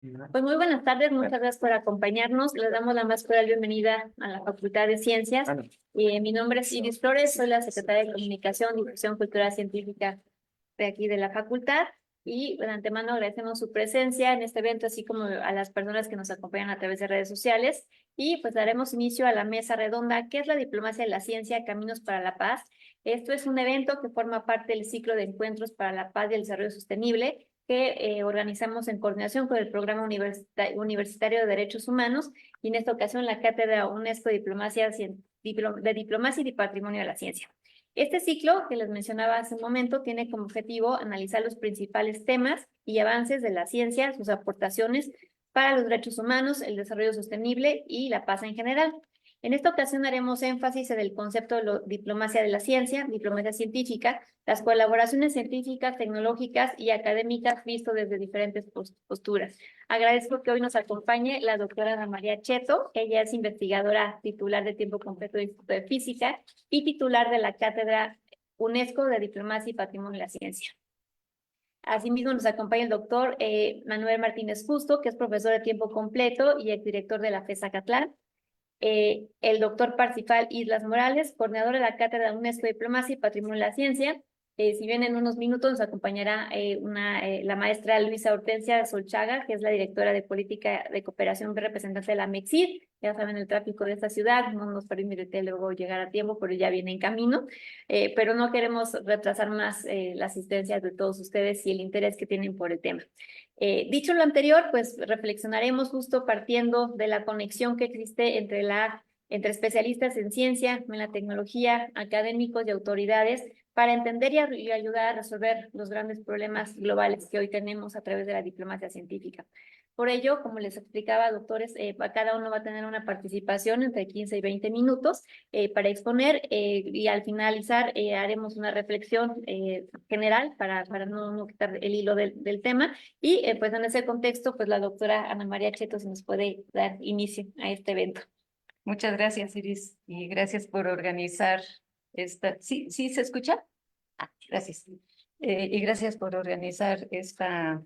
Pues muy buenas tardes, muchas gracias por acompañarnos. Les damos la más cordial bienvenida a la Facultad de Ciencias. Mi nombre es Iris Flores, soy la secretaria de Comunicación, Difusión Cultural Científica de aquí de la facultad. Y de antemano agradecemos su presencia en este evento, así como a las personas que nos acompañan a través de redes sociales. Y pues daremos inicio a la mesa redonda, que es la diplomacia de la ciencia, Caminos para la Paz. Esto es un evento que forma parte del ciclo de encuentros para la paz y el desarrollo sostenible que organizamos en coordinación con el Programa Universitario de Derechos Humanos y en esta ocasión la Cátedra UNESCO de Diplomacia y Patrimonio de la Ciencia. Este ciclo que les mencionaba hace un momento tiene como objetivo analizar los principales temas y avances de la ciencia, sus aportaciones para los derechos humanos, el desarrollo sostenible y la paz en general. En esta ocasión haremos énfasis en el concepto de diplomacia de la ciencia, diplomacia científica, las colaboraciones científicas, tecnológicas y académicas visto desde diferentes posturas. Agradezco que hoy nos acompañe la doctora Ana María Cheto. Ella es investigadora titular de tiempo completo del Instituto de Física y titular de la Cátedra UNESCO de Diplomacia y Patrimonio de la Ciencia. Asimismo, nos acompaña el doctor Manuel Martínez Justo, que es profesor de tiempo completo y exdirector de la FES Catlán. El doctor Parsifal Islas Morales, coordinador de la Cátedra UNESCO de Diplomacia y Patrimonio de la Ciencia. Si bien en unos minutos nos acompañará la maestra Luisa Hortensia Solchaga, que es la directora de Política de Cooperación representante de la MEXID. Ya saben, el tráfico de esta ciudad no nos permite luego llegar a tiempo, pero ya viene en camino. Pero no queremos retrasar más la asistencia de todos ustedes y el interés que tienen por el tema. Dicho lo anterior, pues reflexionaremos justo partiendo de la conexión que existe entre especialistas en ciencia, en la tecnología, académicos y autoridades para entender y ayudar a resolver los grandes problemas globales que hoy tenemos a través de la diplomacia científica. Por ello, como les explicaba, doctores, cada uno va a tener una participación entre 15 y 20 minutos para exponer y al finalizar haremos una reflexión general para no quitar el hilo del tema y pues en ese contexto, pues la doctora Ana María Cheto se nos puede dar inicio a este evento. Muchas gracias, Iris, y gracias por organizar esta. ¿Sí, sí se escucha? Gracias. Y gracias por organizar esta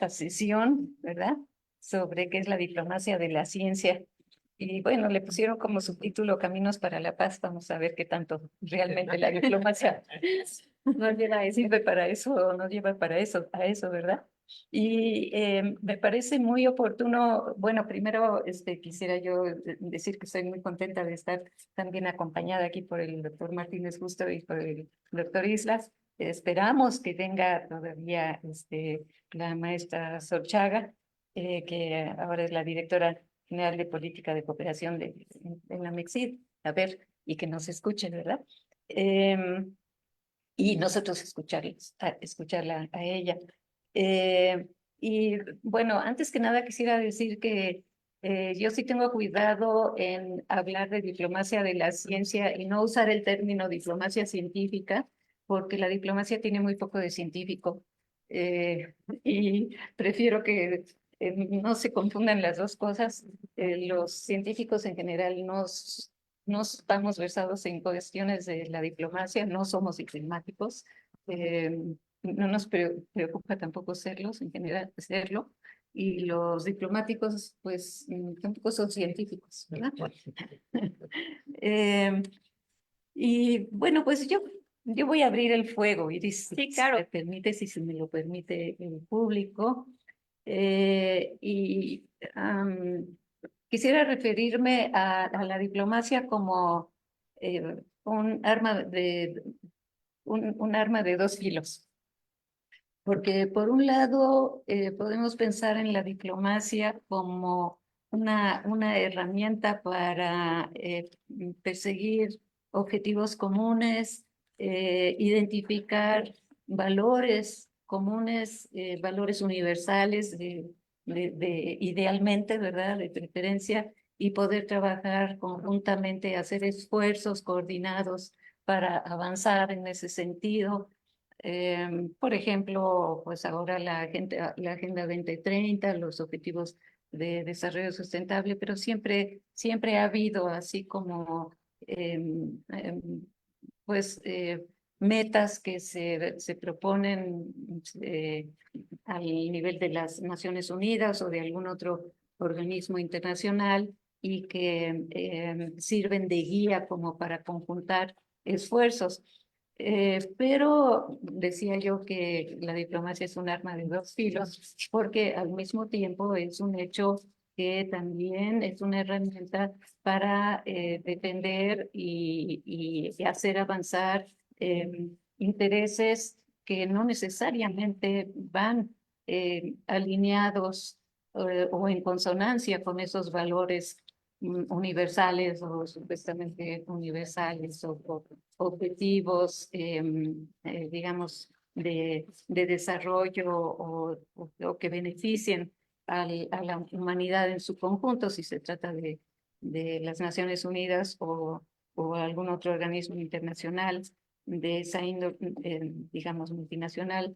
sesión, ¿verdad? Sobre qué es la diplomacia de la ciencia. Y bueno, le pusieron como subtítulo Caminos para la Paz. Vamos a ver qué tanto realmente la diplomacia nos lleva, sirve para eso o nos lleva para eso, a eso, ¿verdad? Y me parece muy oportuno, bueno, primero quisiera yo decir que estoy muy contenta de estar también acompañada aquí por el doctor Martínez Justo y por el doctor Islas. Esperamos que venga todavía la maestra Sorchaga, que ahora es la directora general de Política de Cooperación en la MEXID, a ver, y que nos escuche, ¿verdad? Y nosotros escucharla a ella. Eh, y bueno, antes que nada quisiera decir que yo sí tengo cuidado en hablar de diplomacia de la ciencia y no usar el término diplomacia científica, porque la diplomacia tiene muy poco de científico. Y prefiero que no se confundan las dos cosas. Los científicos en general no estamos versados en cuestiones de la diplomacia, no somos diplomáticos, eh, no nos preocupa tampoco serlos, en general serlo, y los diplomáticos pues tampoco son científicos, ¿verdad? Eh, y bueno, pues yo voy a abrir el fuego, Iris, Sí, claro. si se me lo permite el público. Y quisiera referirme a la diplomacia como un arma de dos filos. Porque por un lado podemos pensar en la diplomacia como una herramienta para perseguir objetivos comunes, identificar valores comunes, valores universales idealmente, ¿verdad? De preferencia, y poder trabajar conjuntamente, hacer esfuerzos coordinados para avanzar en ese sentido. Por ejemplo, pues ahora la Agenda 2030, los objetivos de desarrollo sustentable, pero siempre ha habido así como pues metas que se proponen al nivel de las Naciones Unidas o de algún otro organismo internacional y que sirven de guía como para conjuntar esfuerzos. Pero decía yo que la diplomacia es un arma de dos filos, porque al mismo tiempo es un hecho que también es una herramienta para defender y hacer avanzar intereses que no necesariamente van alineados o en consonancia con esos valores universales o supuestamente universales o objetivos, digamos, de desarrollo o que beneficien a la humanidad en su conjunto, si se trata de las Naciones Unidas o algún otro organismo internacional de esa índole, digamos, multinacional,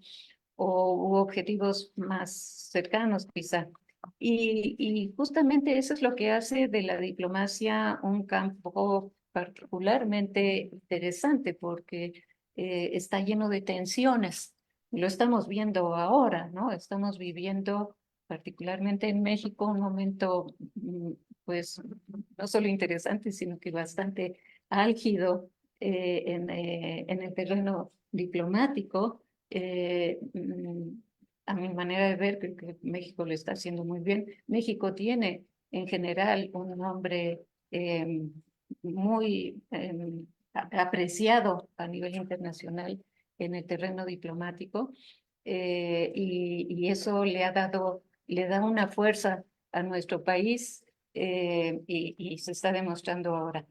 u objetivos más cercanos, quizá. Y justamente eso es lo que hace de la diplomacia un campo particularmente interesante, porque está lleno de tensiones. Lo estamos viendo ahora, ¿no? Estamos viviendo, particularmente en México, un momento, pues, no solo interesante, sino que bastante álgido en el terreno diplomático. A mi manera de ver, creo que México lo está haciendo muy bien. México tiene en general un nombre muy apreciado a nivel internacional en el terreno diplomático y eso le da una fuerza a nuestro país y se está demostrando ahora.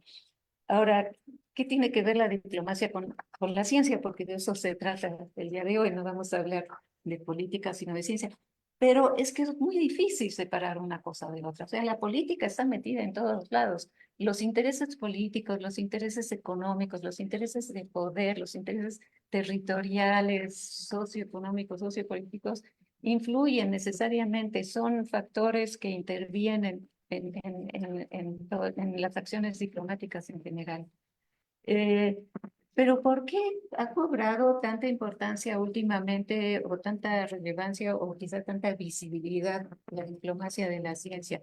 Ahora, ¿qué tiene que ver la diplomacia con la ciencia? Porque de eso se trata el día de hoy, no vamos a hablar de política, sino de ciencia. Pero es que es muy difícil separar una cosa de otra. O sea, la política está metida en todos lados. Los intereses políticos, los intereses económicos, los intereses de poder, los intereses territoriales, socioeconómicos, sociopolíticos, influyen necesariamente, son factores que intervienen en las acciones diplomáticas en general. Eh, pero ¿por qué ha cobrado tanta importancia últimamente o tanta relevancia o quizá tanta visibilidad la diplomacia de la ciencia?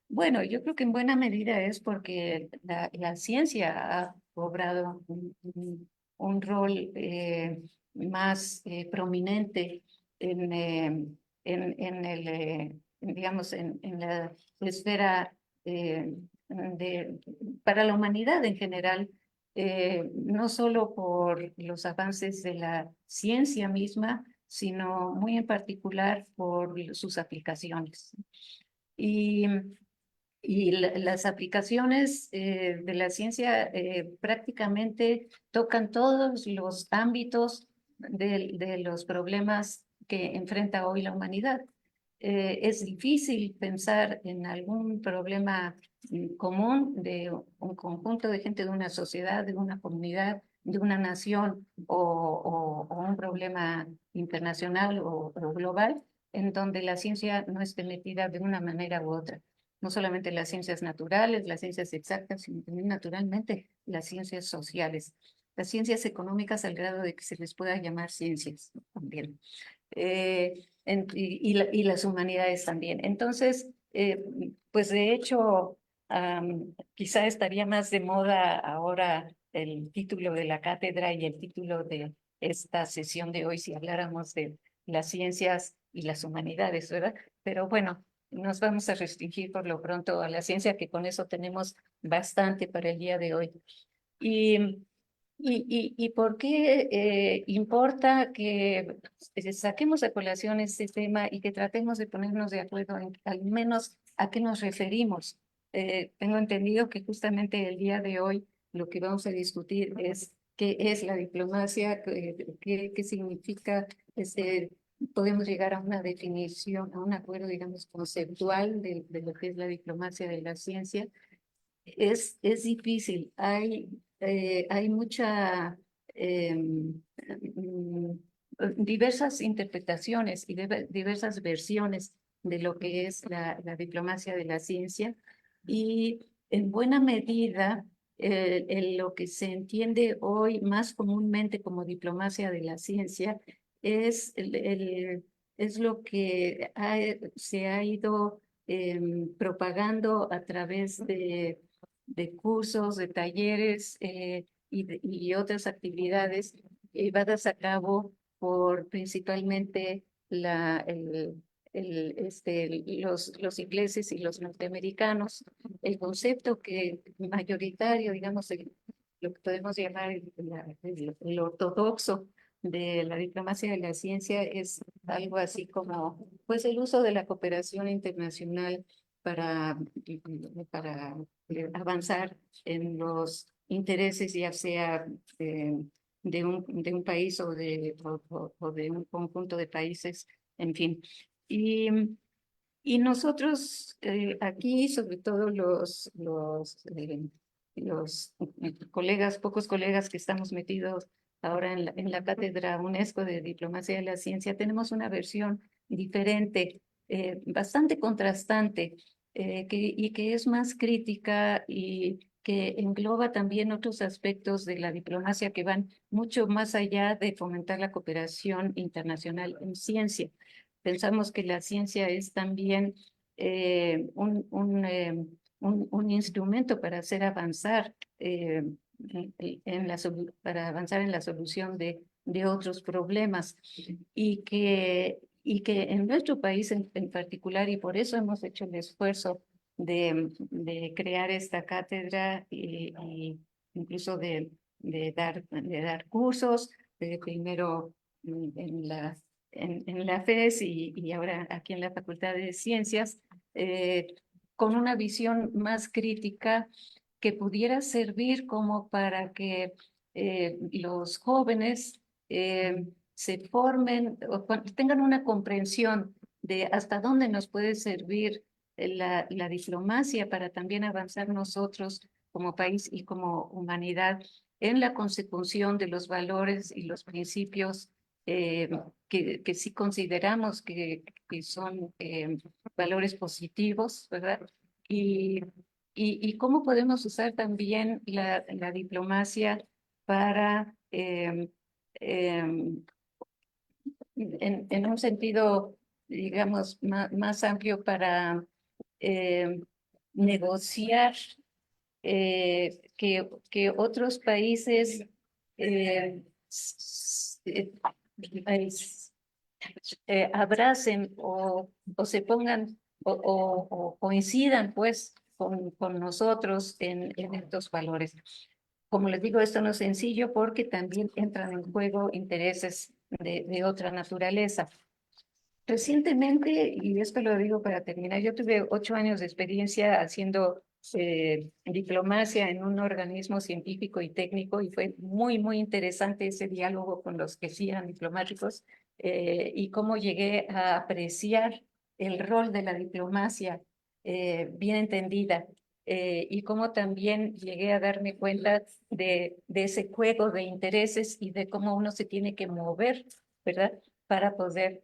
Bueno, yo creo que en buena medida es porque la ciencia ha cobrado un rol más prominente en, digamos, en la esfera de, para la humanidad en general, no solo por los avances de la ciencia misma, sino muy en particular por sus aplicaciones. Y las aplicaciones de la ciencia prácticamente tocan todos los ámbitos de los problemas que enfrenta hoy la humanidad. Es difícil pensar en algún problema común de un conjunto de gente, de una sociedad, de una comunidad, de una nación o un problema internacional o global en donde la ciencia no esté metida de una manera u otra. No solamente las ciencias naturales, las ciencias exactas, sino también naturalmente las ciencias sociales, las ciencias económicas al grado de que se les pueda llamar ciencias también, y las humanidades también. Entonces, pues de hecho, quizá estaría más de moda ahora el título de la cátedra y el título de esta sesión de hoy si habláramos de las ciencias y las humanidades, ¿verdad? Pero bueno, nos vamos a restringir por lo pronto a la ciencia, que con eso tenemos bastante para el día de hoy. Y, y por qué importa que saquemos a colación este tema y que tratemos de ponernos de acuerdo en al menos a qué nos referimos? Tengo entendido que justamente el día de hoy lo que vamos a discutir es qué es la diplomacia, qué significa este, podemos llegar a una definición, a un acuerdo, digamos, conceptual de lo que es la diplomacia de la ciencia. Es difícil, hay mucha, mm, diversas interpretaciones y diversas versiones de lo que es la diplomacia de la ciencia y en buena medida lo que se entiende hoy más comúnmente como diplomacia de la ciencia es, es lo que se ha ido propagando a través de cursos, de talleres y otras actividades llevadas a cabo por principalmente los ingleses y los norteamericanos. El concepto que mayoritario, digamos, lo que podemos llamar el ortodoxo de la diplomacia de la ciencia es algo así como, pues, el uso de la cooperación internacional para, para avanzar en los intereses, ya sea de un país o de un conjunto de países, en fin. Y, y nosotros aquí, sobre todo los colegas, pocos colegas que estamos metidos ahora en la Cátedra UNESCO de Diplomacia de la Ciencia, tenemos una versión diferente, bastante contrastante, y que es más crítica y que engloba también otros aspectos de la diplomacia que van mucho más allá de fomentar la cooperación internacional en ciencia. Pensamos que la ciencia es también un instrumento para hacer avanzar, para avanzar en la solución de otros problemas y que en nuestro país en particular, y por eso hemos hecho el esfuerzo de crear esta cátedra y incluso de dar cursos, primero en en la FES y ahora aquí en la Facultad de Ciencias, eh, con una visión más crítica que pudiera servir como para que los jóvenes se formen o tengan una comprensión de hasta dónde nos puede servir la diplomacia para también avanzar nosotros como país y como humanidad en la consecución de los valores y los principios eh, que sí consideramos que son valores positivos, ¿verdad? Y, y cómo podemos usar también la diplomacia para, en un sentido, digamos, más amplio para negociar que otros países eh, es- abracen o se pongan o coincidan pues con nosotros en estos valores. Como les digo, esto no es sencillo porque también entran en juego intereses de otra naturaleza. Recientemente, y esto lo digo para terminar, yo tuve 8 años de experiencia haciendo diplomacia en un organismo científico y técnico y fue muy interesante ese diálogo con los que sí eran diplomáticos y cómo llegué a apreciar el rol de la diplomacia bien entendida y cómo también llegué a darme cuenta de ese juego de intereses y de cómo uno se tiene que mover, ¿verdad? Para poder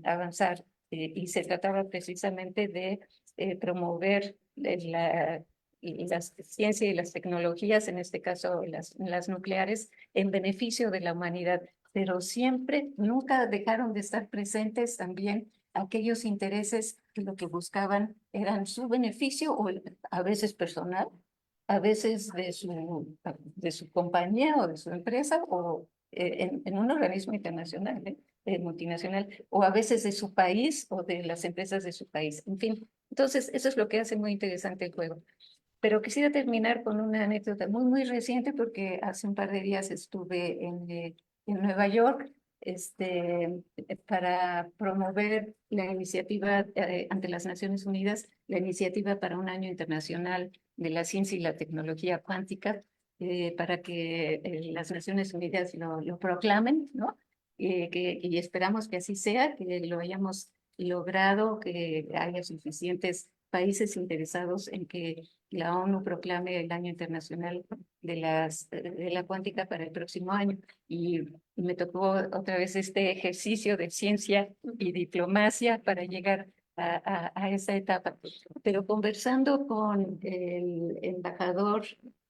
avanzar. Y se trataba precisamente de promover la ciencia y las tecnologías, en este caso las nucleares, en beneficio de la humanidad. Pero siempre, nunca dejaron de estar presentes también aquellos intereses que lo que buscaban eran su beneficio o a veces personal, a veces de su compañía o de su empresa o en un organismo internacional, multinacional, o a veces de su país o de las empresas de su país. En fin, entonces eso es lo que hace muy interesante el juego. Pero quisiera terminar con una anécdota muy reciente porque hace un par de días estuve en Nueva York para promover la iniciativa ante las Naciones Unidas, la iniciativa para un año internacional de la ciencia y la tecnología cuántica, para que las Naciones Unidas lo proclamen, ¿no? Y esperamos que así sea, que lo hayamos logrado, que haya suficientes países interesados en que la ONU proclame el Año Internacional de la Cuántica para el próximo año. Y me tocó otra vez este ejercicio de ciencia y diplomacia para llegar a esa etapa. Pero conversando con el embajador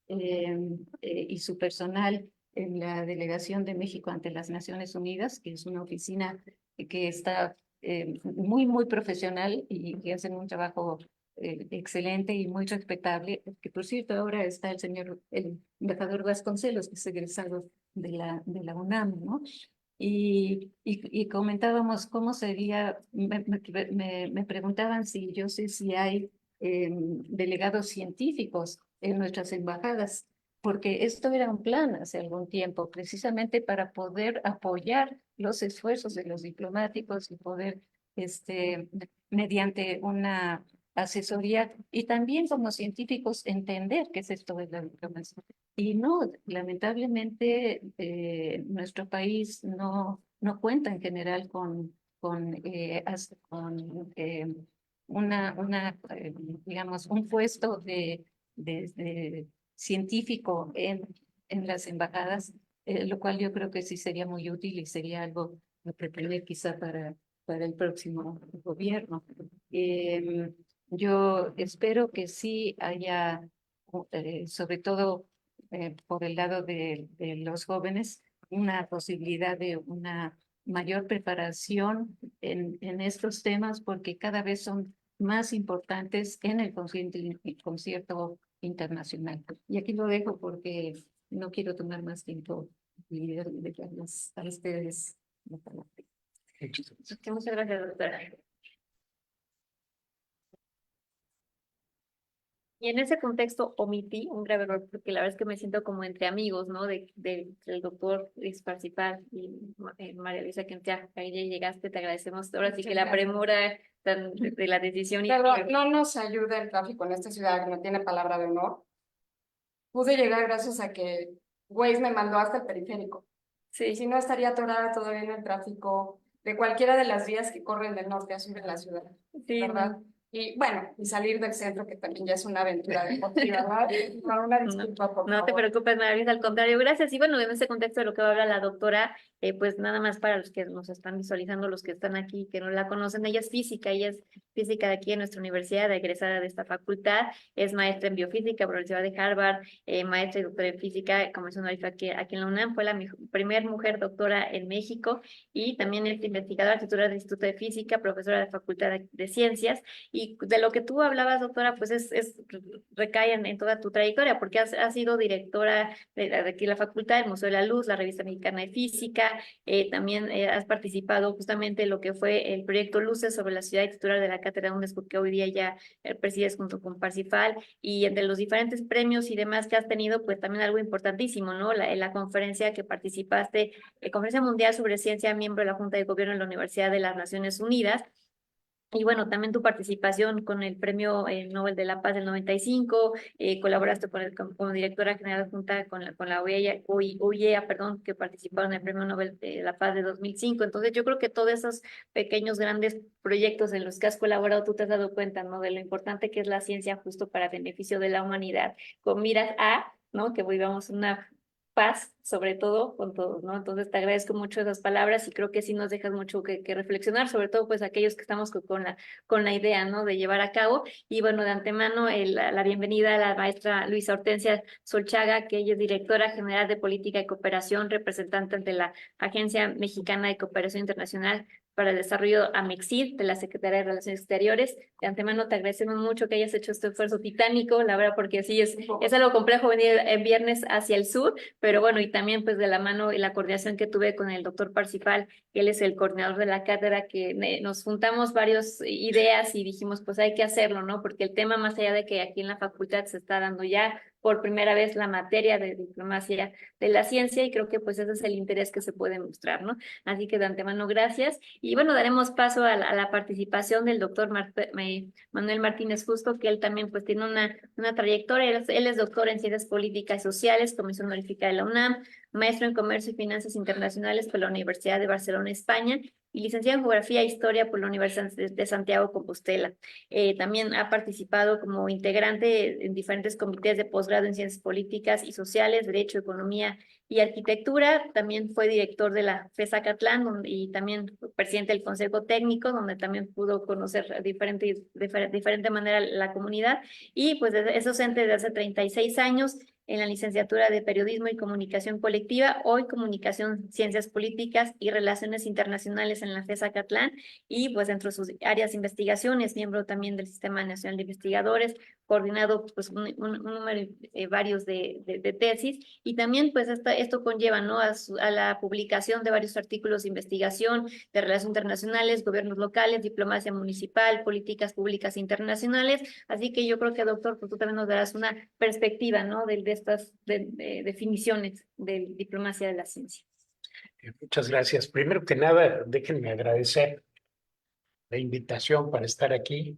y su personal en la Delegación de México ante las Naciones Unidas, que es una oficina que está muy profesional y que hacen un trabajo excelente y muy respetable, que por cierto ahora está el embajador Vasconcelos, que es egresado de la UNAM, ¿no? Y comentábamos cómo sería, me preguntaban si yo sé si hay delegados científicos en nuestras embajadas, porque esto era un plan hace algún tiempo, precisamente para poder apoyar los esfuerzos de los diplomáticos y poder, mediante una asesoría y también como científicos entender qué es esto de la diplomacia. Y no, lamentablemente nuestro país no cuenta en general con digamos, un puesto de científico en las embajadas, lo cual yo creo que sí sería muy útil y sería algo a pretender quizá para el próximo gobierno. Yo espero que sí haya, sobre todo por el lado de los jóvenes, una posibilidad de una mayor preparación en estos temas, porque cada vez son más importantes en el concierto internacional. Y aquí lo dejo porque no quiero tomar más tiempo y dejarles a ustedes la palabra. Muchas gracias, doctora. Y en ese contexto omití un grave error, porque la verdad es que me siento como entre amigos, ¿no? Del doctor Luis Parcipar y María Luisa Quintea. Ahí ya llegaste, te agradecemos. Ahora sí que la premura de la decisión. Pero no nos ayuda el tráfico en esta ciudad que no tiene palabra de honor. Pude llegar gracias a que Waze me mandó hasta el periférico. Sí. Si no, estaría atorada todavía en el tráfico de cualquiera de las vías que corren del norte a sur de la ciudad, Sí, ¿verdad? Y bueno, y salir del centro, que también ya es una aventura deportiva, ¿verdad? No, una disculpa, por no te favor. preocupes, Maravilla, al contrario, gracias. Y bueno, en ese contexto de lo que habla la doctora, pues nada más para los que nos están visualizando, los que están aquí, que no la conocen, ella es física de aquí en nuestra universidad, egresada de esta facultad, es maestra en biofísica por la Universidad de Harvard, maestra y doctora en física, como es honorífica aquí en la UNAM, fue la primer mujer doctora en México y también es investigadora, titular del Instituto de Física, profesora de la Facultad de Ciencias. Y de lo que tú hablabas, doctora, pues recae en toda tu trayectoria, porque has sido directora de aquí la facultad, el Museo de la Luz, la Revista Mexicana de Física, también has participado justamente en lo que fue el proyecto Luces sobre la ciudad y titular de la cátedra UNESCO, que hoy día ya presides junto con Parsifal, y entre los diferentes premios y demás que has tenido, pues también algo importantísimo, ¿no? La conferencia que participaste, Conferencia Mundial sobre Ciencia, miembro de la Junta de Gobierno de la Universidad de las Naciones Unidas. Y bueno, también tu participación con el Premio Nobel de la Paz del 95, colaboraste como directora general junta con la OIEA, perdón, que participaron en el Premio Nobel de la Paz de 2005. Entonces yo creo que todos esos pequeños, grandes proyectos en los que has colaborado, tú te has dado cuenta, ¿no? De lo importante que es la ciencia justo para beneficio de la humanidad, con miras a, ¿no? Que vivamos una paz, sobre todo con todos, ¿no? Entonces te agradezco mucho esas palabras y creo que sí nos dejas mucho que reflexionar, sobre todo pues aquellos que estamos con la idea, ¿no? De llevar a cabo. Y bueno, de antemano la bienvenida a la maestra Luisa Hortensia Solchaga, que ella es directora general de Política y Cooperación, representante ante la Agencia Mexicana de Cooperación Internacional para el Desarrollo AMEXID de la Secretaría de Relaciones Exteriores. De antemano te agradecemos mucho que hayas hecho este esfuerzo titánico, la verdad, porque sí es algo complejo venir en viernes hacia el sur, pero bueno, y también pues de la mano y la coordinación que tuve con el doctor Parsifal, que él es el coordinador de la cátedra, que nos juntamos varias ideas y dijimos pues hay que hacerlo, ¿no? Porque el tema, más allá de que aquí en la facultad se está dando ya por primera vez la materia de diplomacia de la ciencia, y creo que pues ese es el interés que se puede mostrar, ¿no? Así que de antemano gracias. Y bueno, daremos paso a la participación del doctor Manuel Martínez Justo, que él también pues tiene una trayectoria. Él es doctor en Ciencias Políticas y Sociales, Comisión Honorífica de la UNAM, maestro en Comercio y Finanzas Internacionales por la Universidad de Barcelona, España, y licenciado en Geografía e Historia por la Universidad de Santiago Compostela. También ha participado como integrante en diferentes comités de posgrado en Ciencias Políticas y Sociales, Derecho, Economía y Arquitectura. También fue director de la FES Acatlán y también presidente del Consejo Técnico, donde también pudo conocer de diferente manera la comunidad. Y pues es docente desde hace 36 años en la licenciatura de Periodismo y Comunicación Colectiva, hoy Comunicación, Ciencias Políticas y Relaciones Internacionales en la FES Acatlán, y pues dentro de sus áreas de investigación es miembro también del Sistema Nacional de Investigadores, coordinado pues un número, varios de tesis, y también pues esto conlleva, ¿no?, a la publicación de varios artículos de investigación de relaciones internacionales, gobiernos locales, diplomacia municipal, políticas públicas internacionales. Así que yo creo que, doctor, pues tú también nos darás una perspectiva, ¿no?, de estas definiciones de diplomacia de la ciencia. Muchas gracias. Primero que nada, déjenme agradecer la invitación para estar aquí.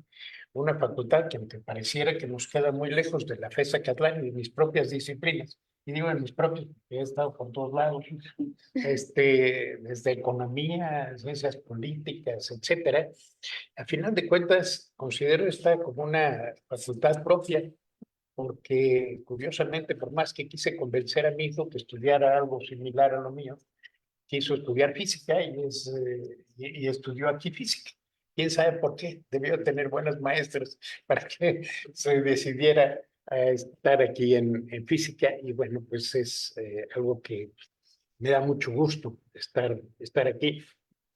Una facultad que, aunque pareciera que nos queda muy lejos de la FES Acatlán y de mis propias disciplinas, y digo en mis propios, porque he estado por todos lados, desde economía, ciencias políticas, etcétera. A final de cuentas, considero esta como una facultad propia, porque curiosamente, por más que quise convencer a mi hijo que estudiara algo similar a lo mío, quiso estudiar física y estudió aquí física. ¿Quién sabe por qué? Debió tener buenos maestros para que se decidiera a estar aquí en física, y bueno, pues es algo que me da mucho gusto estar aquí.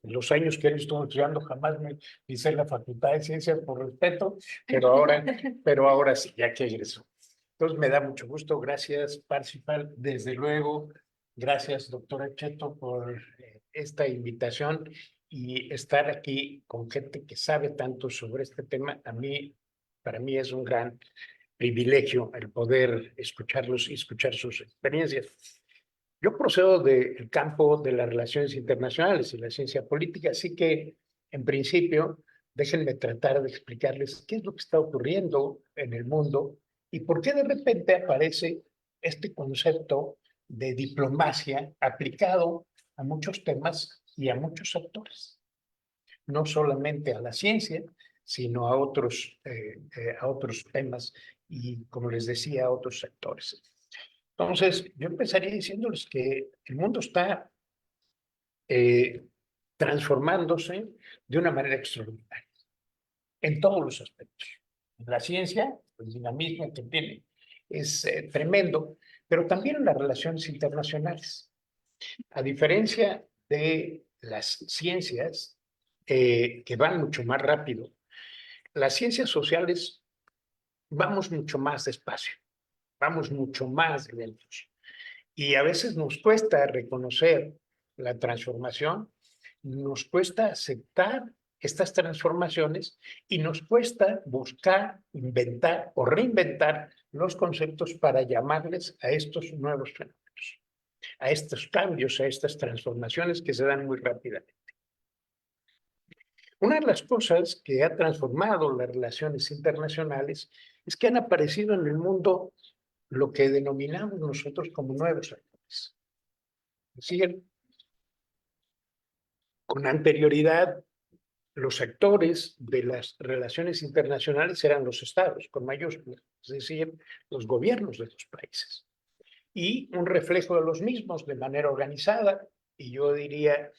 En los años que él estuvo estudiando jamás me hice la Facultad de Ciencias por respeto, pero ahora sí, ya que egresó. Entonces me da mucho gusto. Gracias, Parsifal, desde luego. Gracias, doctora Cheto, por esta invitación y estar aquí con gente que sabe tanto sobre este tema. Para mí es un gran privilegio el poder escucharlos y escuchar sus experiencias. Yo procedo del campo de las relaciones internacionales y la ciencia política, así que, en principio, déjenme tratar de explicarles qué es lo que está ocurriendo en el mundo y por qué de repente aparece este concepto de diplomacia aplicado a muchos temas y a muchos actores, no solamente a la ciencia, sino a otros temas y, como les decía, a otros sectores. Entonces, yo empezaría diciéndoles que el mundo está transformándose de una manera extraordinaria, en todos los aspectos. En la ciencia, el dinamismo que tiene es tremendo, pero también en las relaciones internacionales. A diferencia de las ciencias que van mucho más rápido, las ciencias sociales vamos mucho más despacio, vamos mucho más lentos. Y a veces nos cuesta reconocer la transformación, nos cuesta aceptar estas transformaciones y nos cuesta buscar, inventar o reinventar los conceptos para llamarles a estos nuevos fenómenos, a estos cambios, a estas transformaciones que se dan muy rápidamente. Una de las cosas que ha transformado las relaciones internacionales es que han aparecido en el mundo lo que denominamos nosotros como nuevos actores. Es decir, con anterioridad, los actores de las relaciones internacionales eran los estados, con mayúsculas, es decir, los gobiernos de los países. Y un reflejo de los mismos de manera organizada, y yo diría,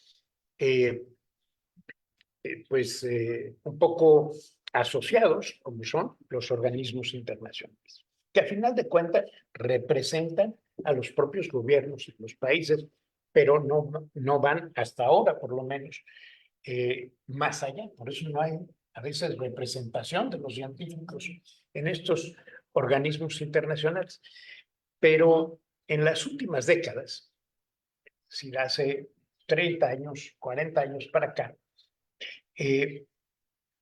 un poco asociados, como son los organismos internacionales, que a final de cuentas representan a los propios gobiernos de los países, pero no van hasta ahora, por lo menos, más allá. Por eso no hay a veces representación de los científicos en estos organismos internacionales. Pero en las últimas décadas, si hace 30 años, 40 años para acá,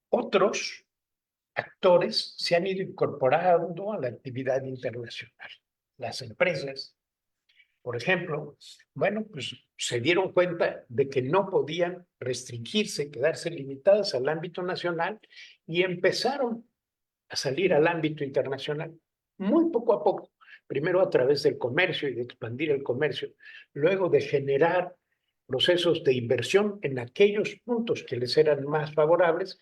otros actores se han ido incorporando a la actividad internacional. Las empresas, por ejemplo, bueno, pues se dieron cuenta de que no podían restringirse, quedarse limitadas al ámbito nacional y empezaron a salir al ámbito internacional, muy poco a poco. Primero a través del comercio y de expandir el comercio, luego de generar procesos de inversión en aquellos puntos que les eran más favorables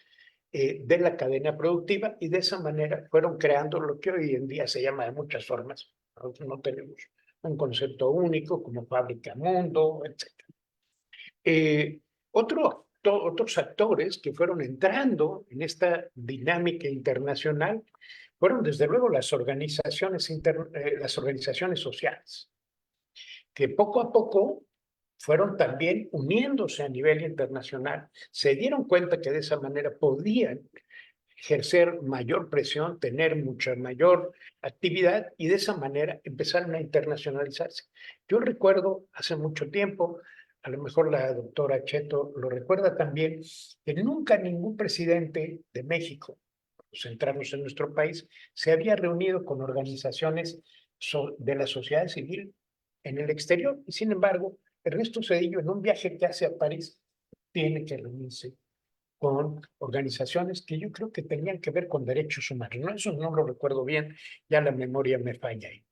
de la cadena productiva, y de esa manera fueron creando lo que hoy en día se llama de muchas formas. Nosotros no tenemos un concepto único como Fábrica Mundo, etc. Otros actores que fueron entrando en esta dinámica internacional fueron desde luego las organizaciones sociales, que poco a poco fueron también uniéndose a nivel internacional. Se dieron cuenta que de esa manera podían ejercer mayor presión, tener mucha mayor actividad, y de esa manera empezaron a internacionalizarse. Yo recuerdo hace mucho tiempo, a lo mejor la doctora Cheto lo recuerda también, que nunca ningún presidente de México, centrarnos en nuestro país, se había reunido con organizaciones de la sociedad civil en el exterior. Y sin embargo, Ernesto Zedillo, en un viaje que hace a París, tiene que reunirse con organizaciones que yo creo que tenían que ver con derechos humanos. No, eso no lo recuerdo bien, ya la memoria me falla ahí.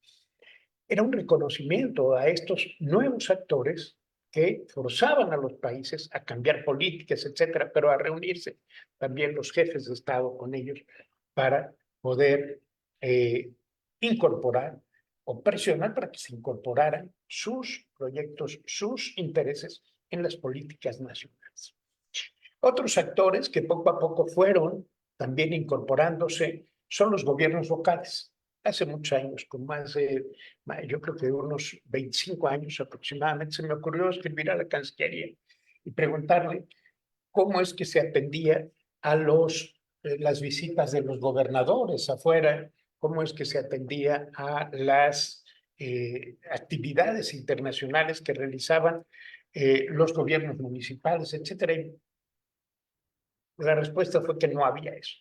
Era un reconocimiento a estos nuevos actores que forzaban a los países a cambiar políticas, etcétera, pero a reunirse también los jefes de Estado con ellos para poder incorporar o presionar para que se incorporaran sus proyectos, sus intereses en las políticas nacionales. Otros actores que poco a poco fueron también incorporándose son los gobiernos locales. Hace muchos años, con yo creo que unos 25 años aproximadamente, se me ocurrió escribir a la Cancillería y preguntarle cómo es que se atendía a las visitas de los gobernadores afuera, cómo es que se atendía a las actividades internacionales que realizaban los gobiernos municipales, etcétera. Y la respuesta fue que no había eso.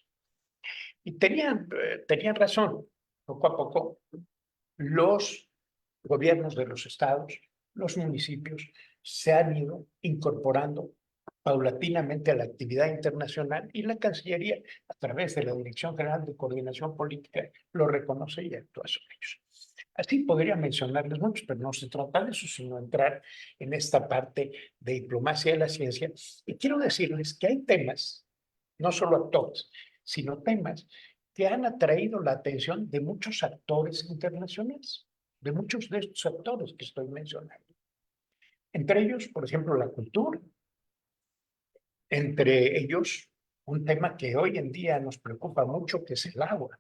Y tenían razón. Poco a poco, los gobiernos de los estados, los municipios, se han ido incorporando paulatinamente a la actividad internacional, y la Cancillería, a través de la Dirección General de Coordinación Política, lo reconoce y actúa sobre ellos. Así podría mencionarles muchos, pero no se trata de eso, sino entrar en esta parte de diplomacia de la ciencia. Y quiero decirles que hay temas, no solo actores, sino temas que han atraído la atención de muchos actores internacionales, de muchos de estos actores que estoy mencionando. Entre ellos, por ejemplo, la cultura. Entre ellos, un tema que hoy en día nos preocupa mucho, que es el agua.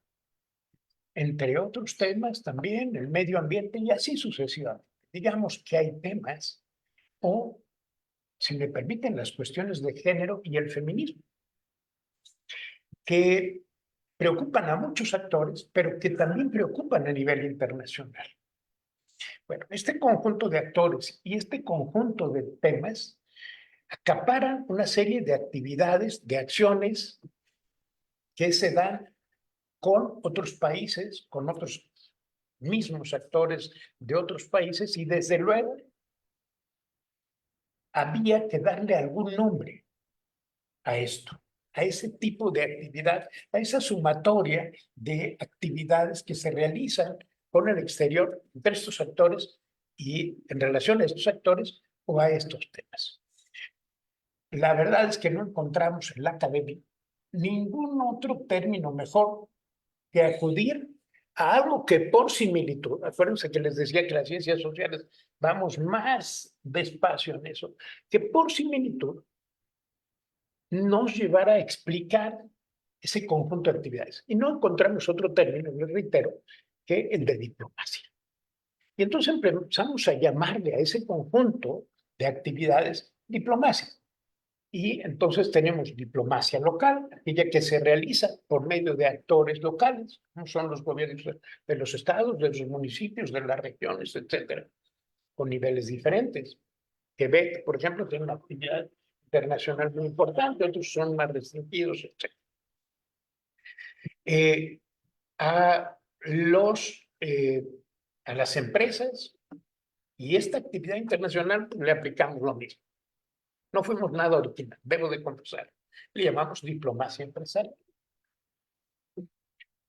Entre otros temas también el medio ambiente, y así sucesivamente. Digamos que hay temas, o, si me permiten, las cuestiones de género y el feminismo, que preocupan a muchos actores, pero que también preocupan a nivel internacional. Bueno, este conjunto de actores y este conjunto de temas acaparan una serie de actividades, de acciones que se dan con otros países, con otros mismos actores de otros países, y desde luego había que darle algún nombre a esto, a ese tipo de actividad, a esa sumatoria de actividades que se realizan con el exterior entre estos actores y en relación a estos actores o a estos temas. La verdad es que no encontramos en la academia ningún otro término mejor que acudir a algo que por similitud, acuérdense que les decía que las ciencias sociales vamos más despacio en eso, que por similitud nos llevará a explicar ese conjunto de actividades. Y no encontramos otro término, les reitero, que el de diplomacia. Y entonces empezamos a llamarle a ese conjunto de actividades diplomacia. Y entonces tenemos diplomacia local, aquella que se realiza por medio de actores locales, como son los gobiernos de los estados, de los municipios, de las regiones, etcétera, con niveles diferentes. Quebec, por ejemplo, tiene una actividad internacional muy importante, otros son más restringidos, etc. A las empresas y esta actividad internacional le aplicamos lo mismo. No fuimos nada original, debo de confesar. Le llamamos diplomacia empresarial.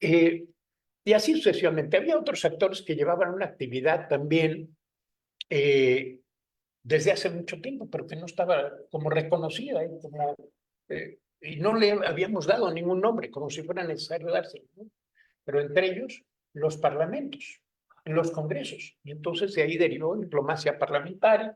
Y así sucesivamente. Había otros actores que llevaban una actividad también desde hace mucho tiempo, pero que no estaba como reconocida, y no le habíamos dado ningún nombre, como si fuera necesario dárselo, ¿no? Pero entre ellos los parlamentos, los congresos, y entonces de ahí derivó diplomacia parlamentaria.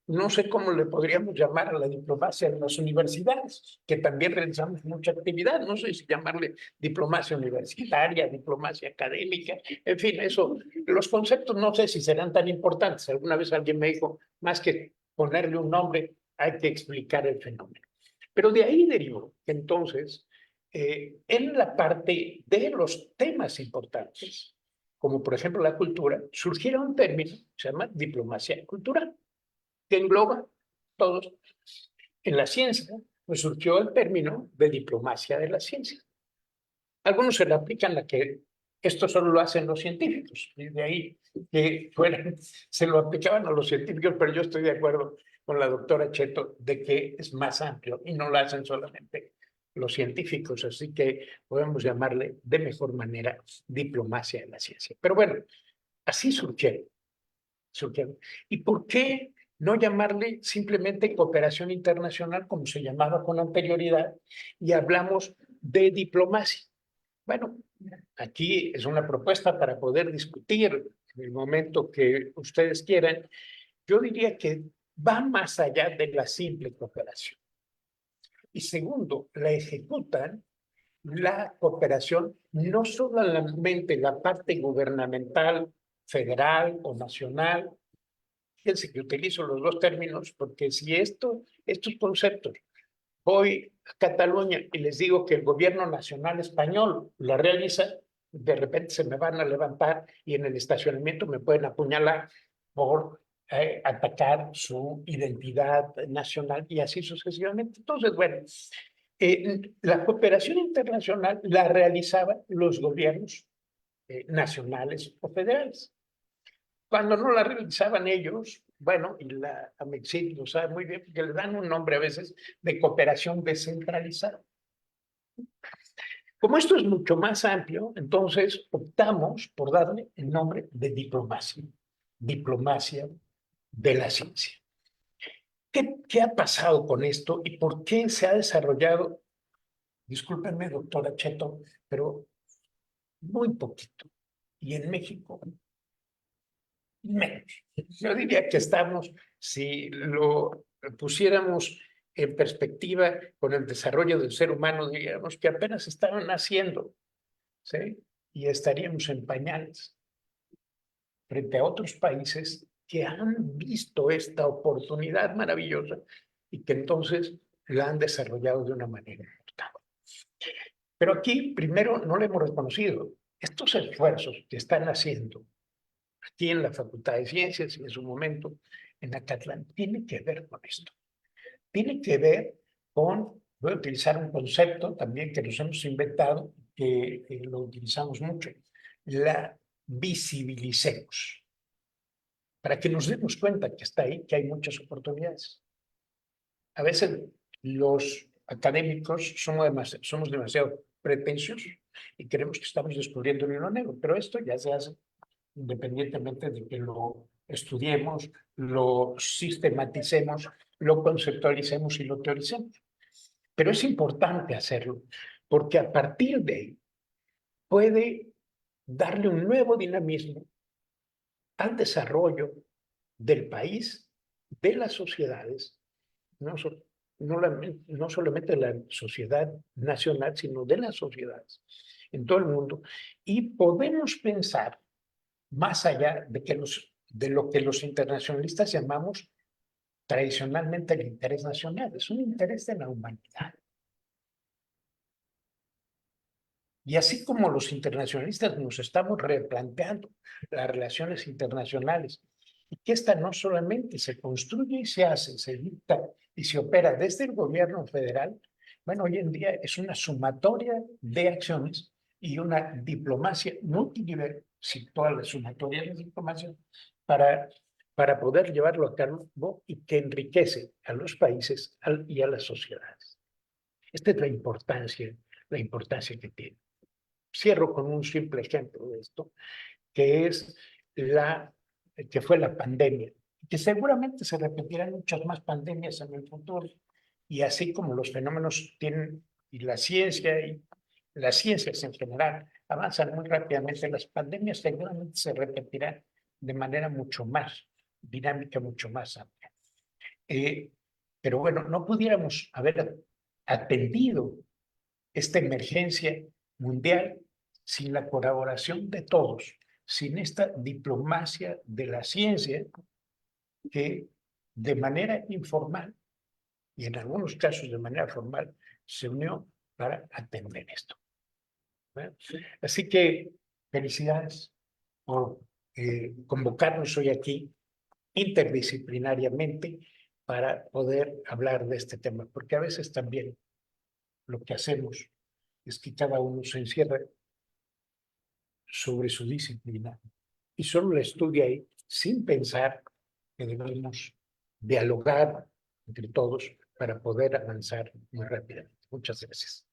No sé cómo le podríamos llamar a la diplomacia en las universidades, que también realizamos mucha actividad. No sé si llamarle diplomacia universitaria, diplomacia académica, en fin, eso, los conceptos no sé si serán tan importantes. Alguna vez alguien me dijo, más que ponerle un nombre, hay que explicar el fenómeno. Pero de ahí derivó que entonces, en la parte de los temas importantes, como por ejemplo la cultura, surgiera un término que se llama diplomacia cultural, que engloba todos. En la ciencia, pues surgió el término de diplomacia de la ciencia. Algunos se le aplican a que esto solo lo hacen los científicos, y de ahí que se lo aplicaban a los científicos, pero yo estoy de acuerdo con la doctora Cheto de que es más amplio y no lo hacen solamente los científicos, así que podemos llamarle de mejor manera diplomacia de la ciencia. Pero bueno, así surgieron. ¿Y por qué no llamarle simplemente cooperación internacional como se llamaba con anterioridad y hablamos de diplomacia? Bueno, aquí es una propuesta para poder discutir en el momento que ustedes quieran. Yo diría que va más allá de la simple cooperación. Y segundo, la ejecutan la cooperación, no solamente la parte gubernamental, federal o nacional. Fíjense que utilizo los dos términos porque si estos conceptos, voy a Cataluña y les digo que el gobierno nacional español la realiza, de repente se me van a levantar y en el estacionamiento me pueden apuñalar por atacar su identidad nacional y así sucesivamente. Entonces, bueno, la cooperación internacional la realizaban los gobiernos nacionales o federales. Cuando no la realizaban ellos, bueno, y la AMEXIT lo sabe muy bien, porque le dan un nombre a veces de cooperación descentralizada. Como esto es mucho más amplio, entonces optamos por darle el nombre de diplomacia de la ciencia. ¿Qué ha pasado con esto y por qué se ha desarrollado? Discúlpenme, doctora Cheto, pero muy poquito. Y en México, menos. Yo diría que estamos, si lo pusiéramos en perspectiva con el desarrollo del ser humano, diríamos que apenas estaban naciendo, ¿sí? Y estaríamos en pañales frente a otros países que han visto esta oportunidad maravillosa y que entonces la han desarrollado de una manera notable. Pero aquí, primero, no le hemos reconocido estos esfuerzos que están haciendo aquí en la Facultad de Ciencias y en su momento en Acatlán, tiene que ver con esto. Tiene que ver con, voy a utilizar un concepto también que nos hemos inventado, que lo utilizamos mucho, la visibilicemos, para que nos demos cuenta que está ahí, que hay muchas oportunidades. A veces los académicos somos demasiado pretenciosos y creemos que estamos descubriendo el hilo negro, pero esto ya se hace independientemente de que lo estudiemos, lo sistematicemos, lo conceptualicemos y lo teoricemos. Pero es importante hacerlo, porque a partir de ahí puede darle un nuevo dinamismo al desarrollo del país, de las sociedades, no solamente de la sociedad nacional, sino de las sociedades en todo el mundo. Y podemos pensar más allá de lo que los internacionalistas llamamos tradicionalmente el interés nacional. Es un interés de la humanidad. Y así como los internacionalistas nos estamos replanteando las relaciones internacionales, y que esta no solamente se construye y se hace, se dicta y se opera desde el gobierno federal, bueno, hoy en día es una sumatoria de acciones y una diplomacia multinivel, si toda la sumatoria de diplomacia, para poder llevarlo a cabo y que enriquece a los países y a las sociedades. Esta es la importancia que tiene. Cierro con un simple ejemplo de esto, que fue la pandemia que seguramente se repetirán muchas más pandemias en el futuro. Y así como los fenómenos tienen, y la ciencia y las ciencias en general avanzan muy rápidamente, las pandemias seguramente se repetirán de manera mucho más dinámica, mucho más amplia. Pero bueno, no pudiéramos haber atendido esta emergencia mundial sin la colaboración de todos, sin esta diplomacia de la ciencia que de manera informal y en algunos casos de manera formal se unió para atender esto. ¿Verdad? Así que felicidades por convocarnos hoy aquí interdisciplinariamente para poder hablar de este tema, porque a veces también lo que hacemos es que cada uno se encierra sobre su disciplina y solo la estudia ahí sin pensar que debemos dialogar entre todos para poder avanzar muy rápidamente. Muchas gracias.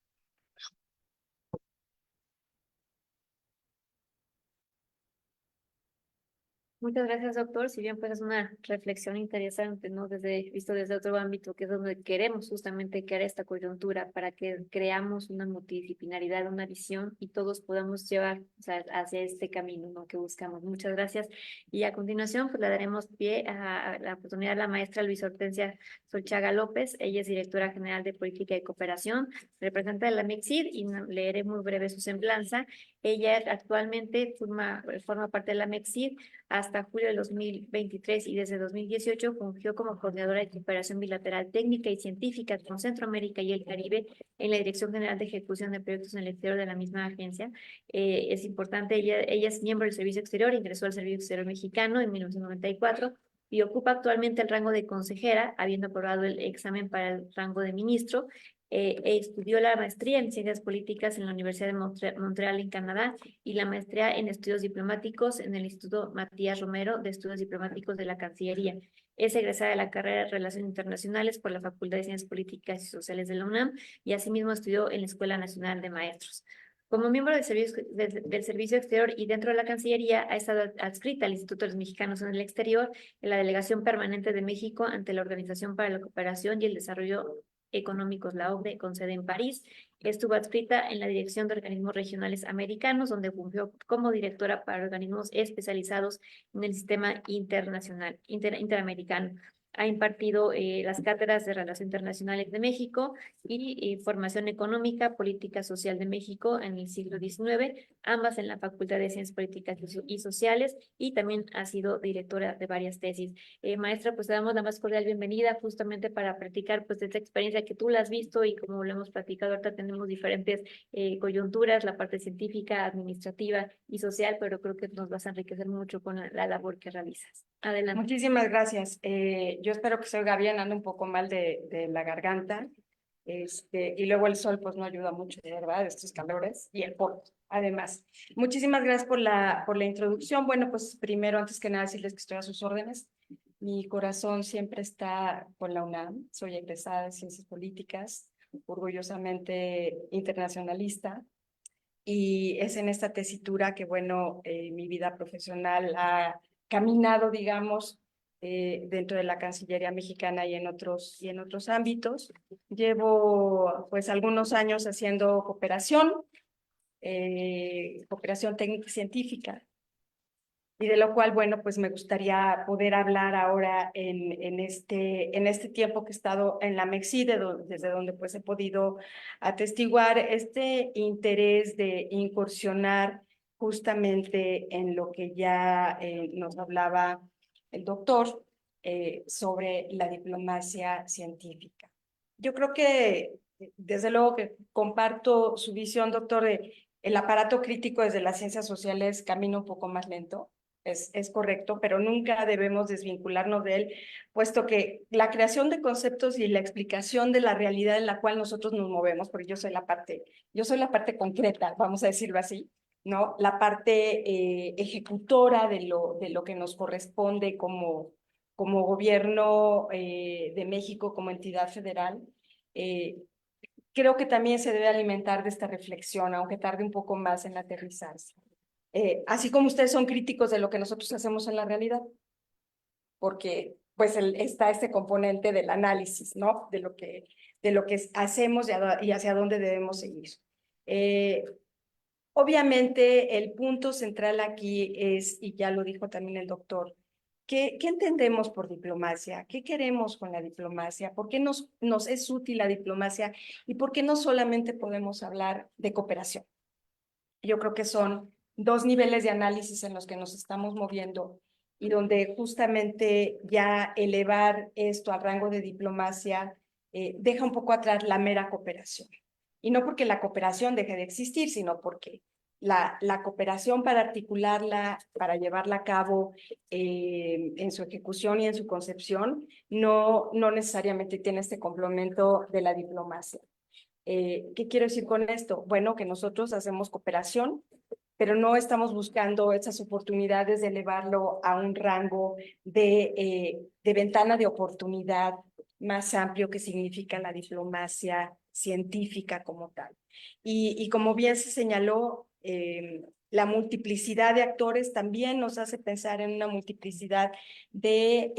Muchas gracias, doctor. Si bien pues es una reflexión interesante, ¿no? Visto desde otro ámbito, que es donde queremos justamente crear esta coyuntura para que creamos una multidisciplinaridad, una visión y todos podamos llevar, o sea, hacia este camino, ¿no? Que buscamos. Muchas gracias. Y a continuación, pues le daremos pie a la oportunidad a la maestra Luisa Hortensia Solchaga López. Ella es directora general de Política y Cooperación, representante de la MEXID y leeré muy breve su semblanza. Ella actualmente forma parte de la MEXID hasta julio de 2023 y desde 2018 fungió como coordinadora de cooperación bilateral técnica y científica con Centroamérica y el Caribe en la Dirección General de Ejecución de Proyectos en el Exterior de la misma agencia. Es importante, ella es miembro del Servicio Exterior, ingresó al Servicio Exterior Mexicano en 1994 y ocupa actualmente el rango de consejera, habiendo aprobado el examen para el rango de ministro. Estudió la maestría en Ciencias Políticas en la Universidad de Montreal, en Canadá, y la maestría en Estudios Diplomáticos en el Instituto Matías Romero de Estudios Diplomáticos de la Cancillería. Es egresada de la carrera de Relaciones Internacionales por la Facultad de Ciencias Políticas y Sociales de la UNAM y asimismo estudió en la Escuela Nacional de Maestros. Como miembro del Servicio Exterior y dentro de la Cancillería, ha estado adscrita al Instituto de los Mexicanos en el Exterior, en la Delegación Permanente de México ante la Organización para la Cooperación y el Desarrollo Económicos, la OCDE, con sede en París. Estuvo adscrita en la Dirección de Organismos Regionales Americanos, donde fungió como directora para organismos especializados en el sistema interamericano. Ha impartido las cátedras de Relaciones Internacionales de México y Formación Económica, Política Social de México en el siglo XIX, ambas en la Facultad de Ciencias Políticas y Sociales, y también ha sido directora de varias tesis. Maestra, pues te damos la más cordial bienvenida justamente para practicar pues de esta experiencia que tú la has visto y como lo hemos platicado, ahorita tenemos diferentes coyunturas, la parte científica, administrativa y social, pero creo que nos vas a enriquecer mucho con la labor que realizas. Adelante. Muchísimas gracias. Yo espero que se oiga bien, ando un poco mal de la garganta. Y luego el sol pues no ayuda mucho, de verdad, estos calores y el polvo. Además, muchísimas gracias por la introducción. Bueno, pues primero, antes que nada, decirles que estoy a sus órdenes. Mi corazón siempre está con la UNAM. Soy egresada de Ciencias Políticas, orgullosamente internacionalista. Y es en esta tesitura que, bueno, mi vida profesional ha caminado, digamos, dentro de la Cancillería mexicana y en otros ámbitos. Llevo, pues, algunos años haciendo cooperación técnica y científica, y de lo cual, bueno, pues me gustaría poder hablar ahora en este tiempo que he estado en la MEXI, desde donde pues he podido atestiguar este interés de incursionar justamente en lo que ya nos hablaba el doctor sobre la diplomacia científica. Yo creo que, desde luego que comparto su visión, doctor, de el aparato crítico desde las ciencias sociales camina un poco más lento. Es correcto, pero nunca debemos desvincularnos de él, puesto que la creación de conceptos y la explicación de la realidad en la cual nosotros nos movemos, porque yo soy la parte concreta, vamos a decirlo así, ¿no? La parte ejecutora de lo que nos corresponde como gobierno de México, como entidad federal. Creo que también se debe alimentar de esta reflexión, aunque tarde un poco más en aterrizarse. Así como ustedes son críticos de lo que nosotros hacemos en la realidad. porque pues está este componente del análisis, ¿no? De lo que hacemos y hacia dónde debemos seguir. Obviamente, el punto central aquí es, y ya lo dijo también el doctor, ¿qué entendemos por diplomacia? ¿Qué queremos con la diplomacia? ¿Por qué nos es útil la diplomacia? ¿Y por qué no solamente podemos hablar de cooperación? Yo creo que son dos niveles de análisis en los que nos estamos moviendo y donde justamente ya elevar esto al rango de diplomacia deja un poco atrás la mera cooperación. Y no porque la cooperación deje de existir, sino porque la cooperación para articularla, para llevarla a cabo en su ejecución y en su concepción, no necesariamente tiene este complemento de la diplomacia. ¿Qué quiero decir con esto? Bueno, que nosotros hacemos cooperación, pero no estamos buscando esas oportunidades de elevarlo a un rango de ventana de oportunidad más amplio que significa la diplomacia científica como tal. Y como bien se señaló, la multiplicidad de actores también nos hace pensar en una multiplicidad de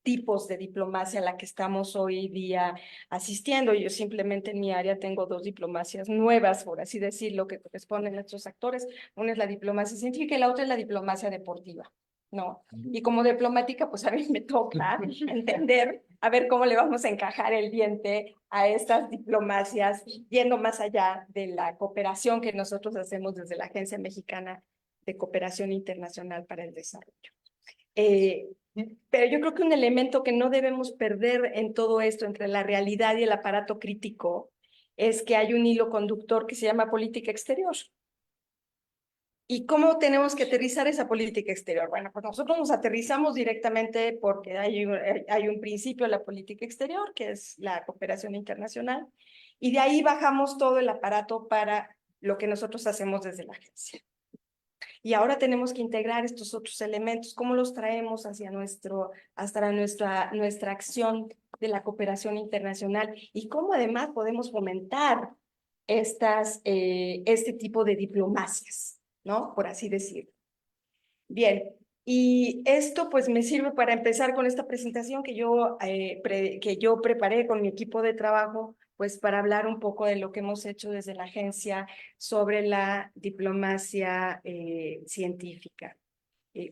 tipos de diplomacia a la que estamos hoy día asistiendo. Yo simplemente en mi área tengo dos diplomacias nuevas, por así decirlo, que corresponden a estos actores. Una es la diplomacia científica y la otra es la diplomacia deportiva, ¿no? Y como diplomática, pues a mí me toca entender, a ver cómo le vamos a encajar el diente a estas diplomacias, yendo más allá de la cooperación que nosotros hacemos desde la Agencia Mexicana de Cooperación Internacional para el Desarrollo. Pero yo creo que un elemento que no debemos perder en todo esto, entre la realidad y el aparato crítico, es que hay un hilo conductor que se llama política exterior. ¿Y cómo tenemos que aterrizar esa política exterior? Bueno, pues nosotros nos aterrizamos directamente porque hay un principio de la política exterior, que es la cooperación internacional, y de ahí bajamos todo el aparato para lo que nosotros hacemos desde la agencia. Y ahora tenemos que integrar estos otros elementos, cómo los traemos hasta nuestra acción de la cooperación internacional y cómo además podemos fomentar este tipo de diplomacias, ¿no? Por así decirlo. Bien, y esto pues me sirve para empezar con esta presentación que yo preparé con mi equipo de trabajo, pues para hablar un poco de lo que hemos hecho desde la agencia sobre la diplomacia científica.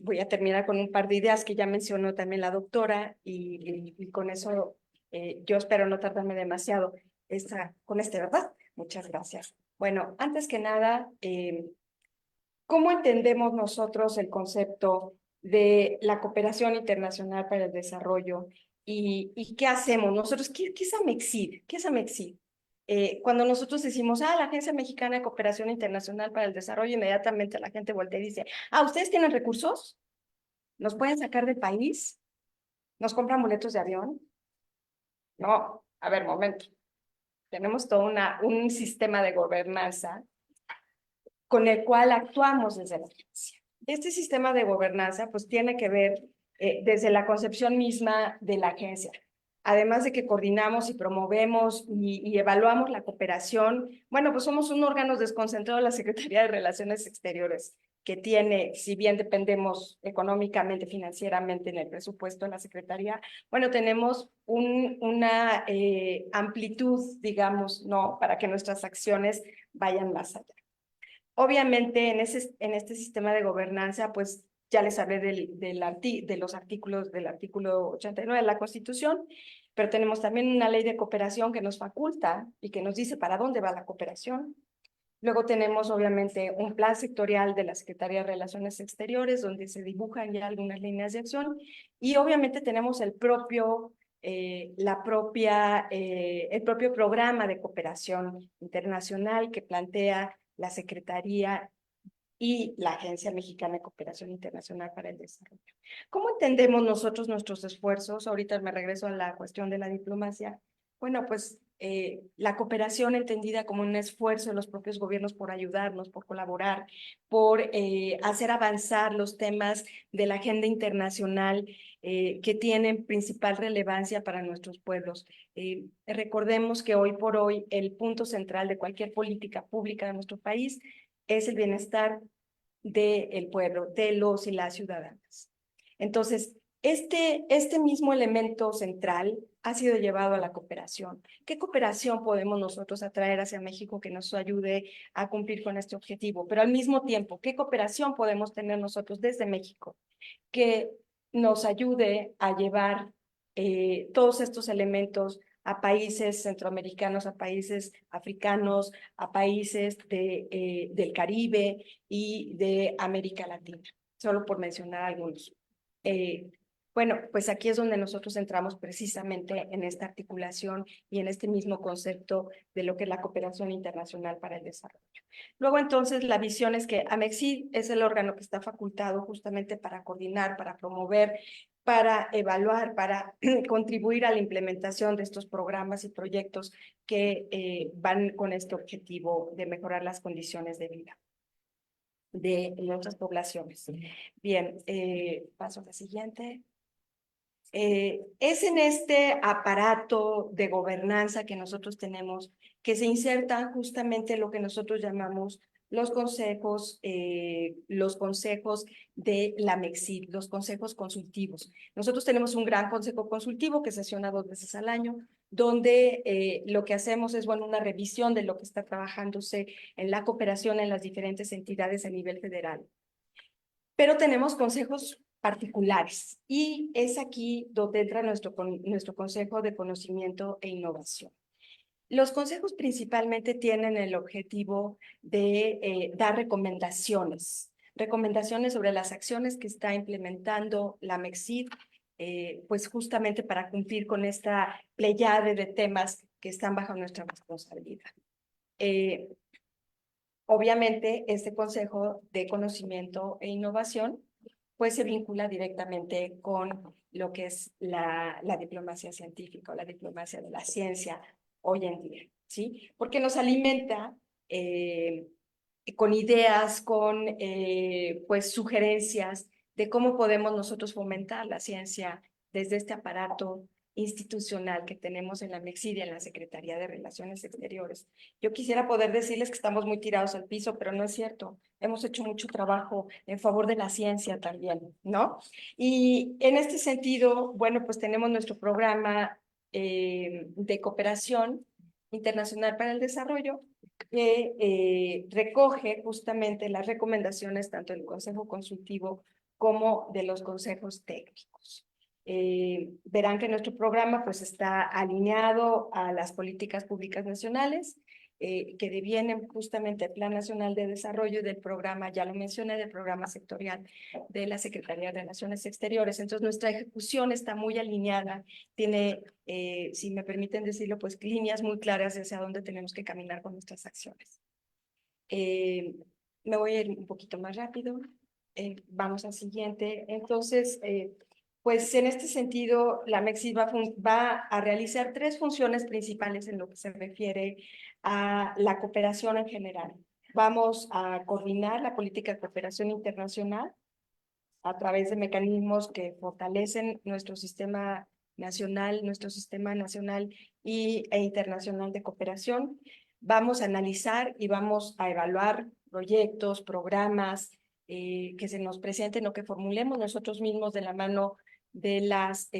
Voy a terminar con un par de ideas que ya mencionó también la doctora y con eso yo espero no tardarme demasiado ¿verdad? Muchas gracias. Bueno, antes que nada, ¿cómo entendemos nosotros el concepto de la cooperación internacional para el desarrollo? ¿Y qué hacemos? Nosotros, ¿qué es AMEXID? ¿Qué es AMEXID? Cuando nosotros decimos, la Agencia Mexicana de Cooperación Internacional para el Desarrollo, inmediatamente la gente voltea y dice, ¿ustedes tienen recursos? ¿Nos pueden sacar del país? ¿Nos compran boletos de avión? No, a ver, momento. Tenemos todo un sistema de gobernanza con el cual actuamos desde la agencia. Este sistema de gobernanza pues tiene que ver desde la concepción misma de la agencia. Además de que coordinamos y promovemos y evaluamos la cooperación, bueno, pues somos un órgano desconcentrado de la Secretaría de Relaciones Exteriores, que tiene, si bien dependemos económicamente, financieramente en el presupuesto de la Secretaría, bueno, tenemos una amplitud, digamos, ¿no? Para que nuestras acciones vayan más allá. Obviamente, en este sistema de gobernanza, pues ya les hablé de los artículos del artículo 89 de la Constitución, pero tenemos también una ley de cooperación que nos faculta y que nos dice para dónde va la cooperación. Luego tenemos, obviamente, un plan sectorial de la Secretaría de Relaciones Exteriores, donde se dibujan ya algunas líneas de acción, y obviamente tenemos el propio programa de cooperación internacional que plantea la Secretaría y la Agencia Mexicana de Cooperación Internacional para el Desarrollo. ¿Cómo entendemos nosotros nuestros esfuerzos? Ahorita me regreso a la cuestión de la diplomacia. Bueno, pues la cooperación entendida como un esfuerzo de los propios gobiernos por ayudarnos, por colaborar, por hacer avanzar los temas de la agenda internacional que tienen principal relevancia para nuestros pueblos. Recordemos que hoy por hoy el punto central de cualquier política pública de nuestro país es el bienestar del pueblo, de los y las ciudadanas. Entonces, este mismo elemento central ha sido llevado a la cooperación. ¿Qué cooperación podemos nosotros atraer hacia México que nos ayude a cumplir con este objetivo? Pero al mismo tiempo, ¿qué cooperación podemos tener nosotros desde México que nos ayude a llevar todos estos elementos a países centroamericanos, a países africanos, a países del Caribe y de América Latina? Solo por mencionar algunos. Bueno, pues aquí es donde nosotros entramos precisamente en esta articulación y en este mismo concepto de lo que es la cooperación internacional para el desarrollo. Luego, entonces, la visión es que AMEXID es el órgano que está facultado justamente para coordinar, para promover, para evaluar, para contribuir a la implementación de estos programas y proyectos que van con este objetivo de mejorar las condiciones de vida de nuestras poblaciones. Bien, paso a la siguiente. Es en este aparato de gobernanza que nosotros tenemos que se insertan justamente lo que nosotros llamamos los consejos de la MEXID, los consejos consultivos. Nosotros tenemos un gran consejo consultivo que sesiona 2 veces al año, donde lo que hacemos es, bueno, una revisión de lo que está trabajándose en la cooperación en las diferentes entidades a nivel federal. Pero tenemos consejos particulares y es aquí donde entra nuestro Consejo de Conocimiento e Innovación. Los consejos principalmente tienen el objetivo de dar recomendaciones sobre las acciones que está implementando la MEXID, pues justamente para cumplir con esta pleyade de temas que están bajo nuestra responsabilidad. Obviamente, este Consejo de Conocimiento e Innovación pues se vincula directamente con lo que es la diplomacia científica o la diplomacia de la ciencia hoy en día, ¿sí? Porque nos alimenta con ideas, con pues sugerencias de cómo podemos nosotros fomentar la ciencia desde este aparato institucional que tenemos en la MEXID y en la Secretaría de Relaciones Exteriores. Yo quisiera poder decirles que estamos muy tirados al piso, pero no es cierto. Hemos hecho mucho trabajo en favor de la ciencia también, ¿no? Y en este sentido, bueno, pues tenemos nuestro programa de cooperación internacional para el desarrollo que recoge justamente las recomendaciones tanto del Consejo Consultivo como de los consejos técnicos. Verán que nuestro programa pues está alineado a las políticas públicas nacionales que devienen justamente del Plan Nacional de Desarrollo y del programa, ya lo mencioné, del programa sectorial de la Secretaría de Relaciones Exteriores. Entonces nuestra ejecución está muy alineada, tiene, si me permiten decirlo, pues líneas muy claras hacia dónde tenemos que caminar con nuestras acciones. Me voy a ir un poquito más rápido. Vamos al siguiente. Entonces, pues en este sentido, la MEXID va a realizar 3 funciones principales en lo que se refiere a la cooperación en general. Vamos a coordinar la política de cooperación internacional a través de mecanismos que fortalecen nuestro sistema nacional e internacional de cooperación. Vamos a analizar y vamos a evaluar proyectos, programas que se nos presenten o que formulemos nosotros mismos de la mano de las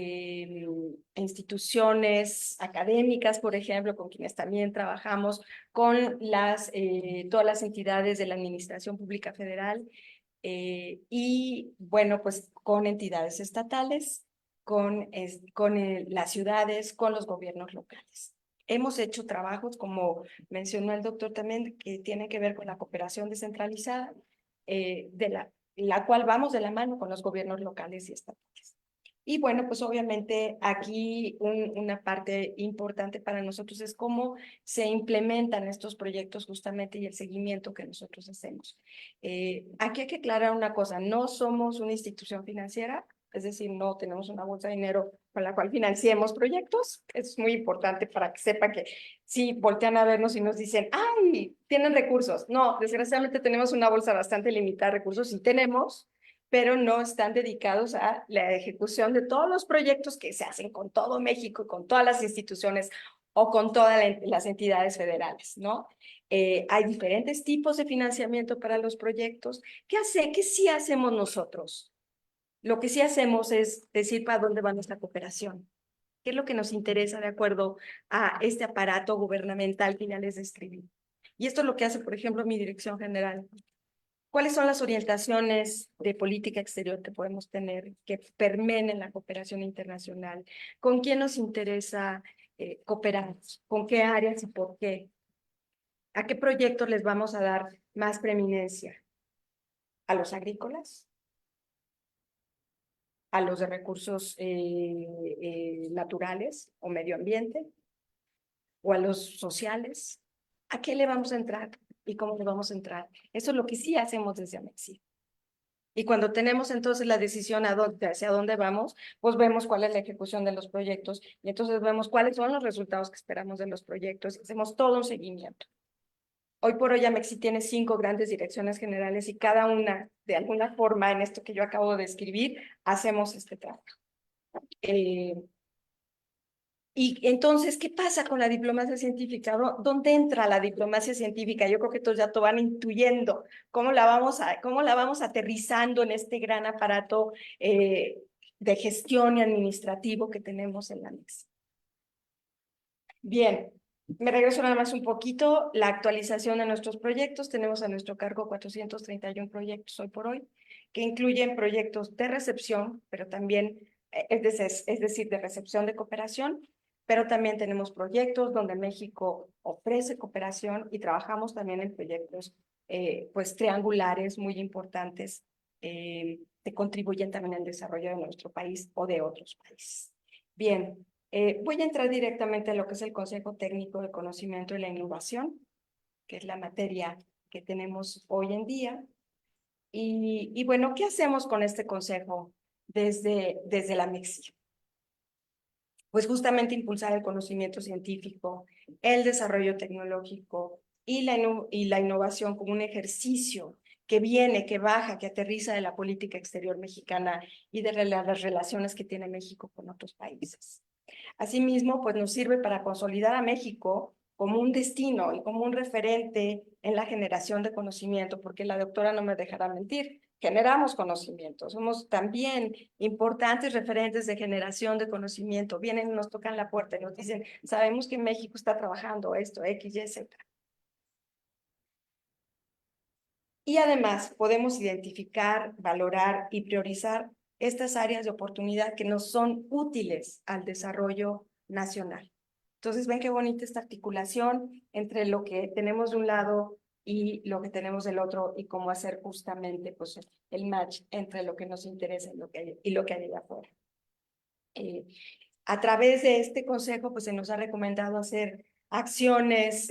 instituciones académicas, por ejemplo, con quienes también trabajamos, con todas las entidades de la Administración Pública Federal y, bueno, pues con entidades estatales, con las ciudades, con los gobiernos locales. Hemos hecho trabajos, como mencionó el doctor también, que tienen que ver con la cooperación descentralizada, de la cual vamos de la mano con los gobiernos locales y estatales. Y bueno, pues obviamente aquí una parte importante para nosotros es cómo se implementan estos proyectos justamente y el seguimiento que nosotros hacemos. Aquí hay que aclarar una cosa, no somos una institución financiera, es decir, no tenemos una bolsa de dinero con la cual financiemos proyectos. Es muy importante para que sepan que si voltean a vernos y nos dicen, ¡ay! Tienen recursos. No, desgraciadamente tenemos una bolsa bastante limitada de recursos, sí tenemos, pero no están dedicados a la ejecución de todos los proyectos que se hacen con todo México, con todas las instituciones o con todas las entidades federales, ¿no? Hay diferentes tipos de financiamiento para los proyectos. ¿Qué sí hacemos nosotros? Lo que sí hacemos es decir para dónde va nuestra cooperación. ¿Qué es lo que nos interesa de acuerdo a este aparato gubernamental que ya les describí? Y esto es lo que hace, por ejemplo, mi dirección general. ¿Cuáles son las orientaciones de política exterior que podemos tener que permeen en la cooperación internacional? ¿Con quién nos interesa cooperar? ¿Con qué áreas y por qué? ¿A qué proyectos les vamos a dar más preeminencia? ¿A los agrícolas? ¿A los de recursos naturales o medio ambiente? ¿O a los sociales? ¿A qué le vamos a entrar y cómo le vamos a entrar? Eso es lo que sí hacemos desde Amexi. Y cuando tenemos entonces la decisión hacia dónde vamos, pues vemos cuál es la ejecución de los proyectos y entonces vemos cuáles son los resultados que esperamos de los proyectos y hacemos todo un seguimiento. Hoy por hoy Amexi tiene 5 grandes direcciones generales y cada una, de alguna forma, en esto que yo acabo de escribir, hacemos este trabajo. Y entonces, ¿qué pasa con la diplomacia científica? ¿Dónde entra la diplomacia científica? Yo creo que todos ya te van intuyendo cómo la vamos aterrizando en este gran aparato de gestión y administrativo que tenemos en la Amexi. Bien, me regreso nada más un poquito. La actualización de nuestros proyectos. Tenemos a nuestro cargo 431 proyectos hoy por hoy, que incluyen proyectos de recepción, pero también, es decir, de recepción de cooperación, pero también tenemos proyectos donde México ofrece cooperación y trabajamos también en proyectos pues triangulares muy importantes que contribuyen también al desarrollo de nuestro país o de otros países. Bien, voy a entrar directamente a lo que es el Consejo Técnico de Conocimiento y la Innovación, que es la materia que tenemos hoy en día. Y bueno, ¿qué hacemos con este consejo desde la Amexi? Pues justamente impulsar el conocimiento científico, el desarrollo tecnológico y la innovación como un ejercicio que viene, que baja, que aterriza de la política exterior mexicana y de las relaciones que tiene México con otros países. Asimismo, pues nos sirve para consolidar a México como un destino y como un referente en la generación de conocimiento, porque la doctora no me dejará mentir, generamos conocimiento, somos también importantes referentes de generación de conocimiento, vienen, nos tocan la puerta y nos dicen, sabemos que México está trabajando esto, X, Y, Z. Y además podemos identificar, valorar y priorizar estas áreas de oportunidad que nos son útiles al desarrollo nacional. Entonces, ven qué bonita esta articulación entre lo que tenemos de un lado y lo que tenemos del otro y cómo hacer justamente pues, el match entre lo que nos interesa y lo que hay allá afuera. A través de este consejo, pues se nos ha recomendado hacer acciones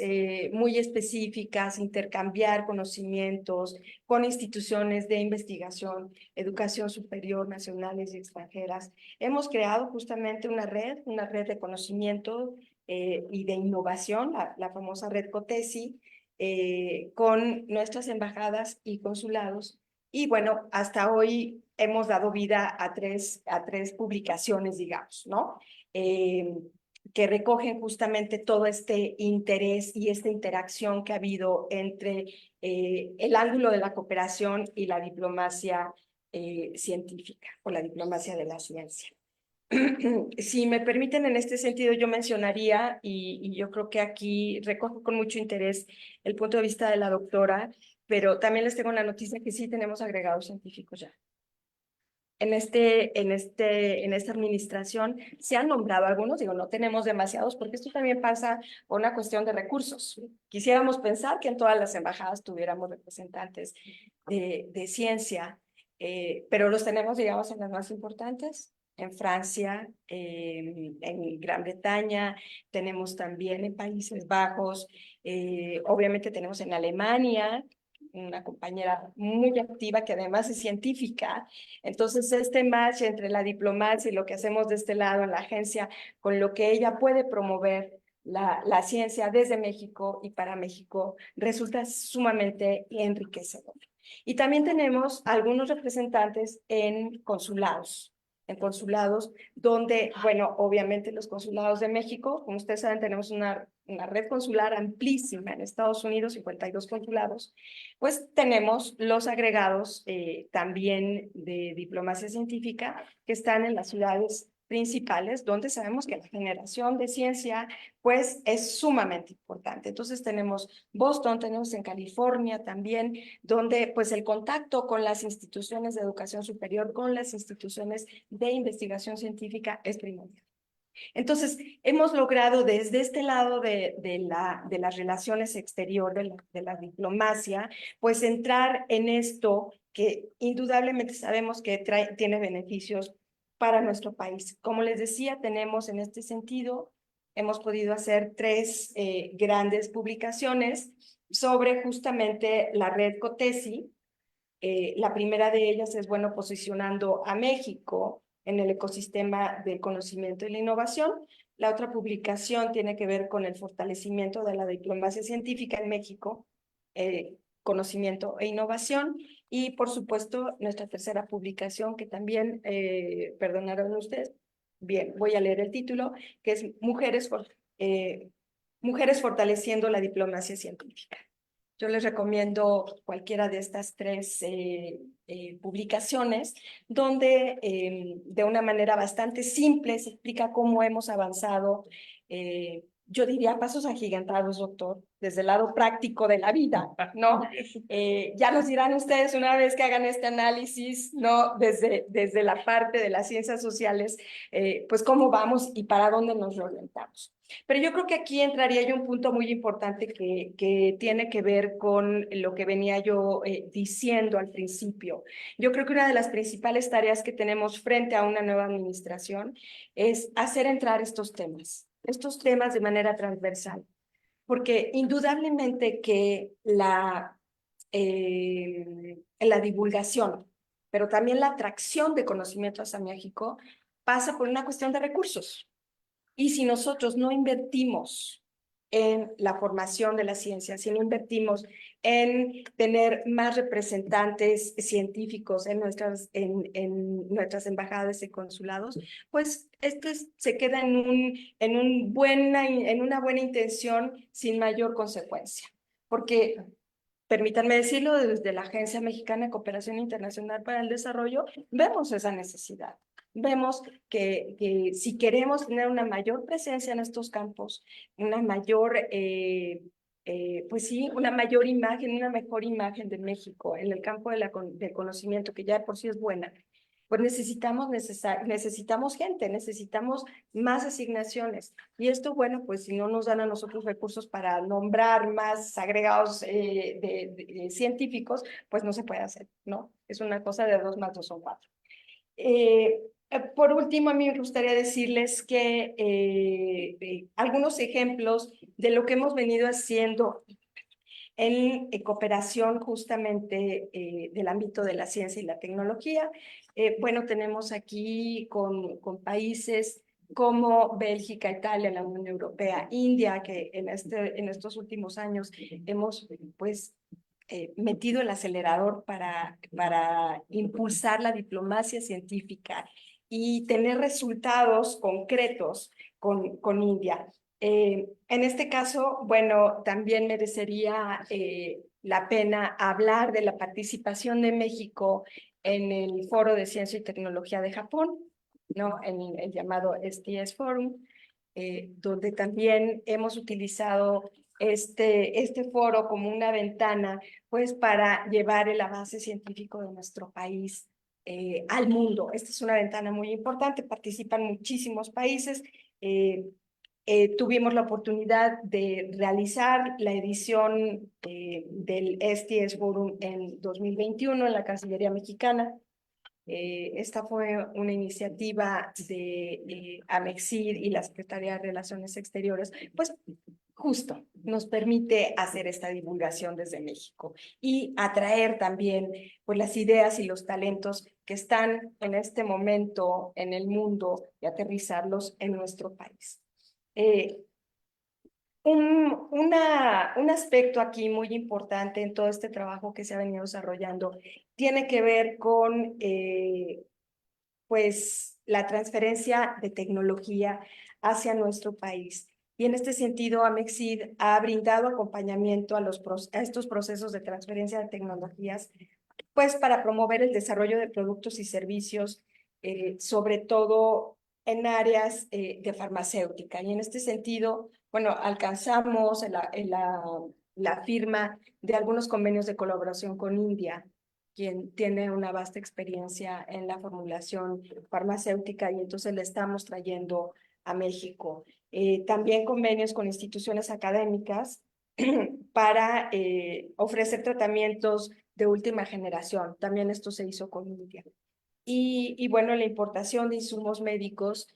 muy específicas, intercambiar conocimientos con instituciones de investigación, educación superior, nacionales y extranjeras. Hemos creado justamente una red de conocimiento y de innovación, la famosa red COTESI, con nuestras embajadas y consulados. Y bueno, hasta hoy hemos dado vida a tres publicaciones, digamos, ¿no? Que recogen justamente todo este interés y esta interacción que ha habido entre el ángulo de la cooperación y la diplomacia científica o la diplomacia de la ciencia. Si me permiten, en este sentido, yo mencionaría, y yo creo que aquí recojo con mucho interés el punto de vista de la doctora, pero también les tengo la noticia que sí tenemos agregados científicos ya. En esta administración se han nombrado algunos, digo, no tenemos demasiados, porque esto también pasa por una cuestión de recursos. Quisiéramos pensar que en todas las embajadas tuviéramos representantes de ciencia, pero los tenemos, digamos, en las más importantes, en Francia, en Gran Bretaña, tenemos también en Países Bajos, obviamente tenemos en Alemania, una compañera muy activa que además es científica. Entonces, este match entre la diplomacia y lo que hacemos de este lado en la agencia, con lo que ella puede promover la ciencia desde México y para México, resulta sumamente enriquecedor. Y también tenemos algunos representantes en consulados. en consulados, donde, bueno, obviamente los consulados de México, como ustedes saben, tenemos una red consular amplísima en Estados Unidos, 52 consulados, pues tenemos los agregados también de diplomacia científica que están en las ciudades principales, donde sabemos que la generación de ciencia, pues, es sumamente importante. Entonces tenemos Boston, tenemos en California también, donde, pues, el contacto con las instituciones de educación superior, con las instituciones de investigación científica es primordial. Entonces, hemos logrado desde este lado de las relaciones exterior, de la diplomacia, pues entrar en esto que indudablemente sabemos que tiene beneficios para nuestro país. Como les decía, tenemos en este sentido, hemos podido hacer 3 grandes publicaciones sobre justamente la red COTESI. La primera de ellas es, bueno, posicionando a México en el ecosistema del conocimiento y la innovación. La otra publicación tiene que ver con el fortalecimiento de la diplomacia científica en México, conocimiento e innovación. Y, por supuesto, nuestra tercera publicación, que también, perdonaron ustedes, bien, voy a leer el título, que es Mujeres fortaleciendo la diplomacia científica. Yo les recomiendo cualquiera de estas 3 publicaciones, donde de una manera bastante simple se explica cómo hemos avanzado, yo diría pasos agigantados, doctor, desde el lado práctico de la vida, ¿no? Ya nos dirán ustedes una vez que hagan este análisis, ¿no? Desde la parte de las ciencias sociales, pues cómo vamos y para dónde nos orientamos. Pero yo creo que aquí entraría yo un punto muy importante que tiene que ver con lo que venía yo diciendo al principio. Yo creo que una de las principales tareas que tenemos frente a una nueva administración es hacer entrar estos temas de manera transversal, porque indudablemente que la divulgación, pero también la atracción de conocimiento hacia México pasa por una cuestión de recursos. Y si nosotros no invertimos en la formación de la ciencia, si no invertimos en tener más representantes científicos en nuestras embajadas y consulados, pues esto se queda en una buena intención sin mayor consecuencia. Porque, permítanme decirlo, desde la Agencia Mexicana de Cooperación Internacional para el Desarrollo, vemos esa necesidad. Vemos que si queremos tener una mayor presencia en estos campos, una mayor, pues sí, una mayor imagen, una mejor imagen de México en el campo del conocimiento, que ya de por sí es buena, pues necesitamos gente, necesitamos más asignaciones. Y esto, bueno, pues si no nos dan a nosotros recursos para nombrar más agregados científicos, pues no se puede hacer, ¿no? Es una cosa de 2 más 2 son 4. Por último, a mí me gustaría decirles que algunos ejemplos de lo que hemos venido haciendo en cooperación justamente del ámbito de la ciencia y la tecnología. Bueno, tenemos aquí con países como Bélgica, Italia, la Unión Europea, India, que en estos últimos años hemos, pues, metido el acelerador para impulsar la diplomacia científica y tener resultados concretos con India. En este caso, bueno, también merecería la pena hablar de la participación de México en el Foro de Ciencia y Tecnología de Japón, ¿no? En el llamado STS Forum, donde también hemos utilizado este foro como una ventana, pues, para llevar el avance científico de nuestro país al mundo. Esta es una ventana muy importante, participan muchísimos países. Tuvimos la oportunidad de realizar la edición del STS Forum en 2021 en la Cancillería Mexicana. Esta fue una iniciativa de AMEXID y la Secretaría de Relaciones Exteriores, pues justo nos permite hacer esta divulgación desde México y atraer también, pues, las ideas y los talentos que están en este momento en el mundo y aterrizarlos en nuestro país. Un aspecto aquí muy importante en todo este trabajo que se ha venido desarrollando tiene que ver con pues la transferencia de tecnología hacia nuestro país. Y en este sentido, Amexid ha brindado acompañamiento a estos procesos de transferencia de tecnologías, pues para promover el desarrollo de productos y servicios, sobre todo en áreas de farmacéutica. Y en este sentido, bueno, alcanzamos la firma de algunos convenios de colaboración con India, quien tiene una vasta experiencia en la formulación farmacéutica, y entonces le estamos trayendo a México. También convenios con instituciones académicas para ofrecer tratamientos de última generación. También esto se hizo con India. Y bueno, la importación de insumos médicos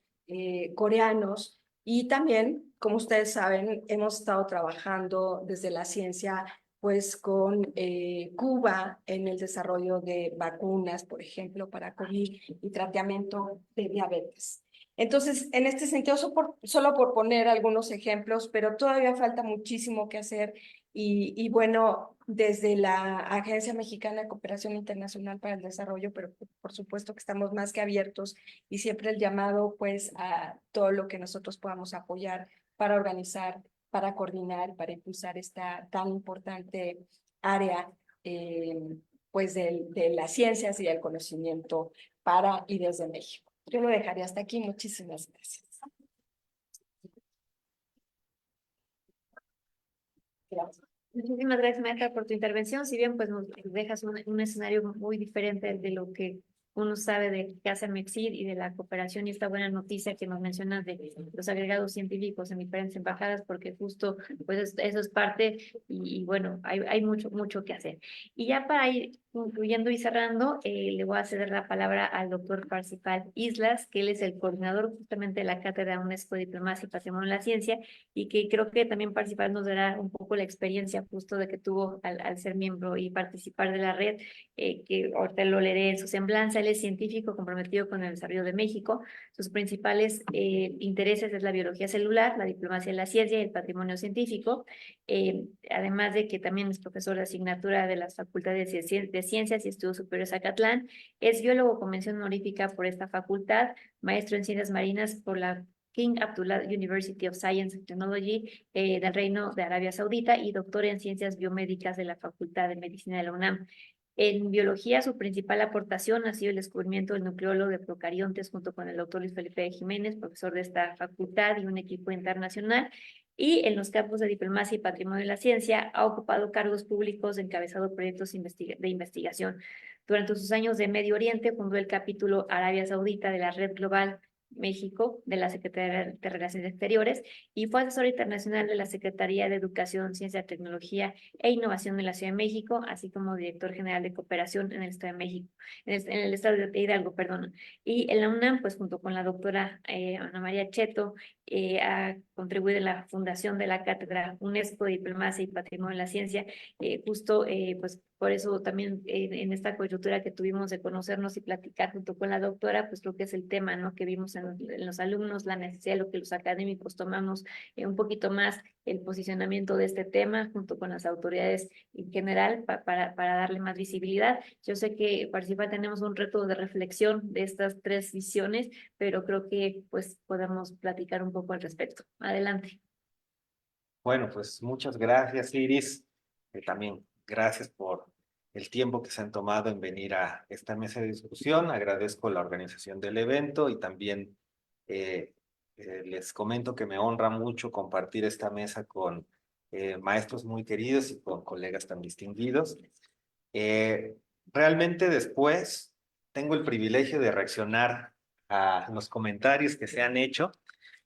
coreanos, y también, como ustedes saben, hemos estado trabajando desde la ciencia pues con Cuba en el desarrollo de vacunas, por ejemplo, para COVID y tratamiento de diabetes. Entonces, en este sentido, solo por poner algunos ejemplos, pero todavía falta muchísimo que hacer. Y bueno, desde la Agencia Mexicana de Cooperación Internacional para el Desarrollo, pero por supuesto que estamos más que abiertos, y siempre el llamado pues a todo lo que nosotros podamos apoyar para organizar, para coordinar, para impulsar esta tan importante área pues de las ciencias y del conocimiento para y desde México. Yo lo dejaría hasta aquí. Muchísimas gracias. Gracias. Muchísimas gracias, maestra, por tu intervención. Si bien pues nos dejas un escenario muy diferente de lo que uno sabe de qué hace Mexid y de la cooperación, y esta buena noticia que nos mencionas de los agregados científicos en diferentes embajadas, porque justo pues eso es parte, y bueno, hay mucho que hacer. Y ya para ir concluyendo y cerrando, le voy a ceder la palabra al doctor Parsifal Islas, que él es el coordinador justamente de la Cátedra UNESCO de Diplomacia y Patrimonio de la Ciencia, y que creo que también Parsifal nos dará un poco la experiencia justo de que tuvo al ser miembro y participar de la red, que ahorita lo leeré en su semblanza. Él es científico comprometido con el desarrollo de México. Sus principales intereses es la biología celular, la diplomacia de la ciencia y el patrimonio científico, además de que también es profesor de asignatura de las facultades de Ciencias y Estudios Superiores Acatlán. Es biólogo con mención honorífica por esta facultad, maestro en ciencias marinas por la King Abdullah University of Science and Technology del Reino de Arabia Saudita, y doctor en ciencias biomédicas de la Facultad de Medicina de la UNAM. En biología, su principal aportación ha sido el descubrimiento del nucleolo de procariontes junto con el doctor Luis Felipe Jiménez, profesor de esta facultad y un equipo internacional. Y en los campos de diplomacia y patrimonio de la ciencia ha ocupado cargos públicos, encabezado proyectos de investigación. Durante sus años de Medio Oriente fundó el capítulo Arabia Saudita de la Red Global México de la Secretaría de Relaciones Exteriores, y fue asesor internacional de la Secretaría de Educación, Ciencia, Tecnología e Innovación de la Ciudad de México, así como director general de cooperación en el Estado de México, en el Estado de Hidalgo, perdón. Y en la UNAM, pues junto con la doctora Ana María Cheto, ha contribuido en la fundación de la Cátedra UNESCO de Diplomacia y Patrimonio de la Ciencia, justo pues por eso también en esta coyuntura que tuvimos de conocernos y platicar junto con la doctora, pues creo que es el tema, ¿no?, que vimos en los alumnos, la necesidad de lo que los académicos tomamos un poquito más el posicionamiento de este tema junto con las autoridades en general para darle más visibilidad. Yo sé que tenemos un reto de reflexión de estas tres visiones, pero creo que pues podemos platicar un poco al respecto. Adelante. Bueno, pues muchas gracias, Iris. También gracias por el tiempo que se han tomado en venir a esta mesa de discusión. Agradezco la organización del evento y también les comento que me honra mucho compartir esta mesa con maestros muy queridos y con colegas tan distinguidos. Realmente después tengo el privilegio de reaccionar a los comentarios que se han hecho,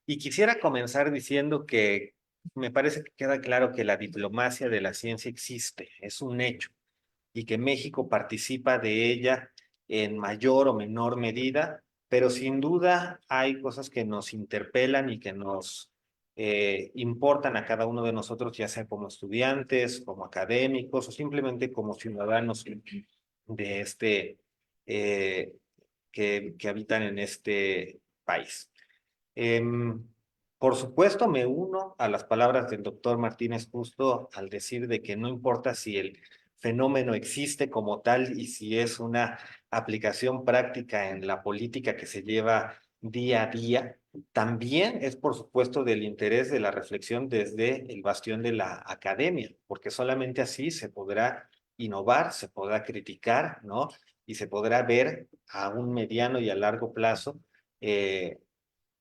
y quisiera comenzar diciendo que me parece que queda claro que la diplomacia de la ciencia existe, es un hecho, y que México participa de ella en mayor o menor medida, pero sin duda hay cosas que nos interpelan y que nos importan a cada uno de nosotros, ya sea como estudiantes, como académicos o simplemente como ciudadanos de que habitan en este país. Por supuesto, me uno a las palabras del doctor Martínez Justo al decir de que no importa si el fenómeno existe como tal y si es una aplicación práctica en la política que se lleva día a día, también es, por supuesto, del interés de la reflexión desde el bastión de la academia, porque solamente así se podrá innovar, se podrá criticar, ¿no? Y se podrá ver a un mediano y a largo plazo,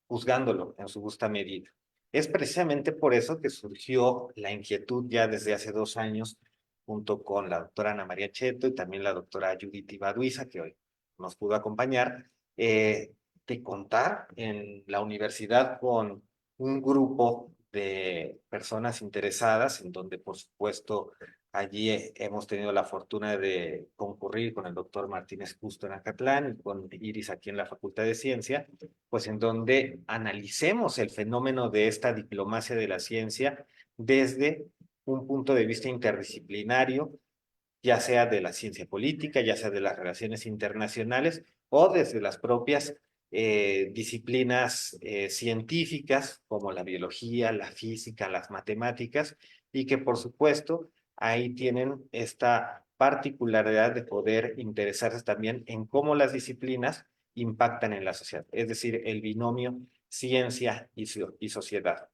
juzgándolo en su justa medida. Es precisamente por eso que surgió la inquietud ya desde hace 2 años, junto con la doctora Ana María Cheto y también la doctora Judith Ibaduiza, que hoy nos pudo acompañar, de contar en la universidad con un grupo de personas interesadas, en donde, por supuesto, allí hemos tenido la fortuna de concurrir con el doctor Martínez Justo en Acatlán y con Iris aquí en la Facultad de Ciencia, pues en donde analicemos el fenómeno de esta diplomacia de la ciencia desde un punto de vista interdisciplinario, ya sea de la ciencia política, ya sea de las relaciones internacionales o desde las propias disciplinas científicas como la biología, la física, las matemáticas, y que por supuesto ahí tienen esta particularidad de poder interesarse también en cómo las disciplinas impactan en la sociedad, es decir, el binomio ciencia y sociedad.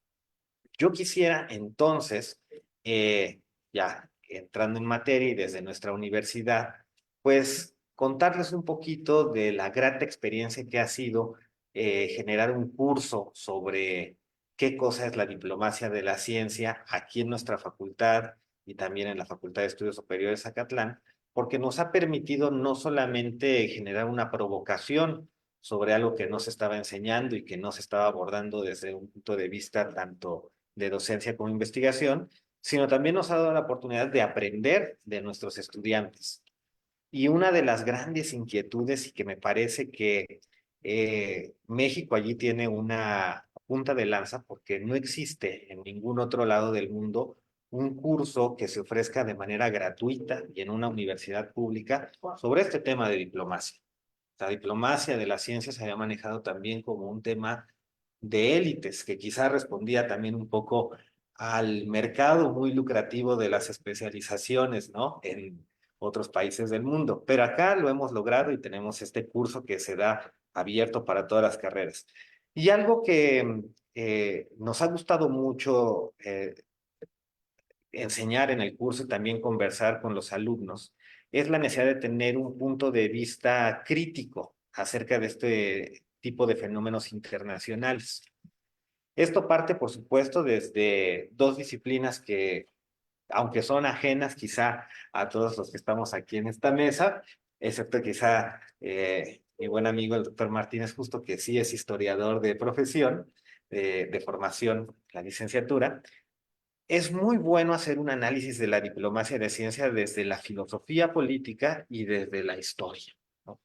Yo quisiera entonces, ya entrando en materia y desde nuestra universidad, pues contarles un poquito de la grata experiencia que ha sido generar un curso sobre qué cosa es la diplomacia de la ciencia aquí en nuestra facultad y también en la Facultad de Estudios Superiores Acatlán, porque nos ha permitido no solamente generar una provocación sobre algo que no se estaba enseñando y que no se estaba abordando desde un punto de vista tanto de docencia como investigación, sino también nos ha dado la oportunidad de aprender de nuestros estudiantes. Y una de las grandes inquietudes y que me parece que México allí tiene una punta de lanza porque no existe en ningún otro lado del mundo un curso que se ofrezca de manera gratuita y en una universidad pública sobre este tema de diplomacia. La diplomacia de la ciencia se había manejado también como un tema de élites, que quizá respondía también un poco al mercado muy lucrativo de las especializaciones, ¿no? En otros países del mundo. Pero acá lo hemos logrado y tenemos este curso que se da abierto para todas las carreras. Y algo que nos ha gustado mucho enseñar en el curso y también conversar con los alumnos es la necesidad de tener un punto de vista crítico acerca de este tipo de fenómenos internacionales. Esto parte, por supuesto, desde dos disciplinas que, aunque son ajenas quizá a todos los que estamos aquí en esta mesa, excepto quizá mi buen amigo el doctor Martínez Justo, que sí es historiador de profesión, de formación, la licenciatura. Es muy bueno hacer un análisis de la diplomacia de ciencia desde la filosofía política y desde la historia, ¿no?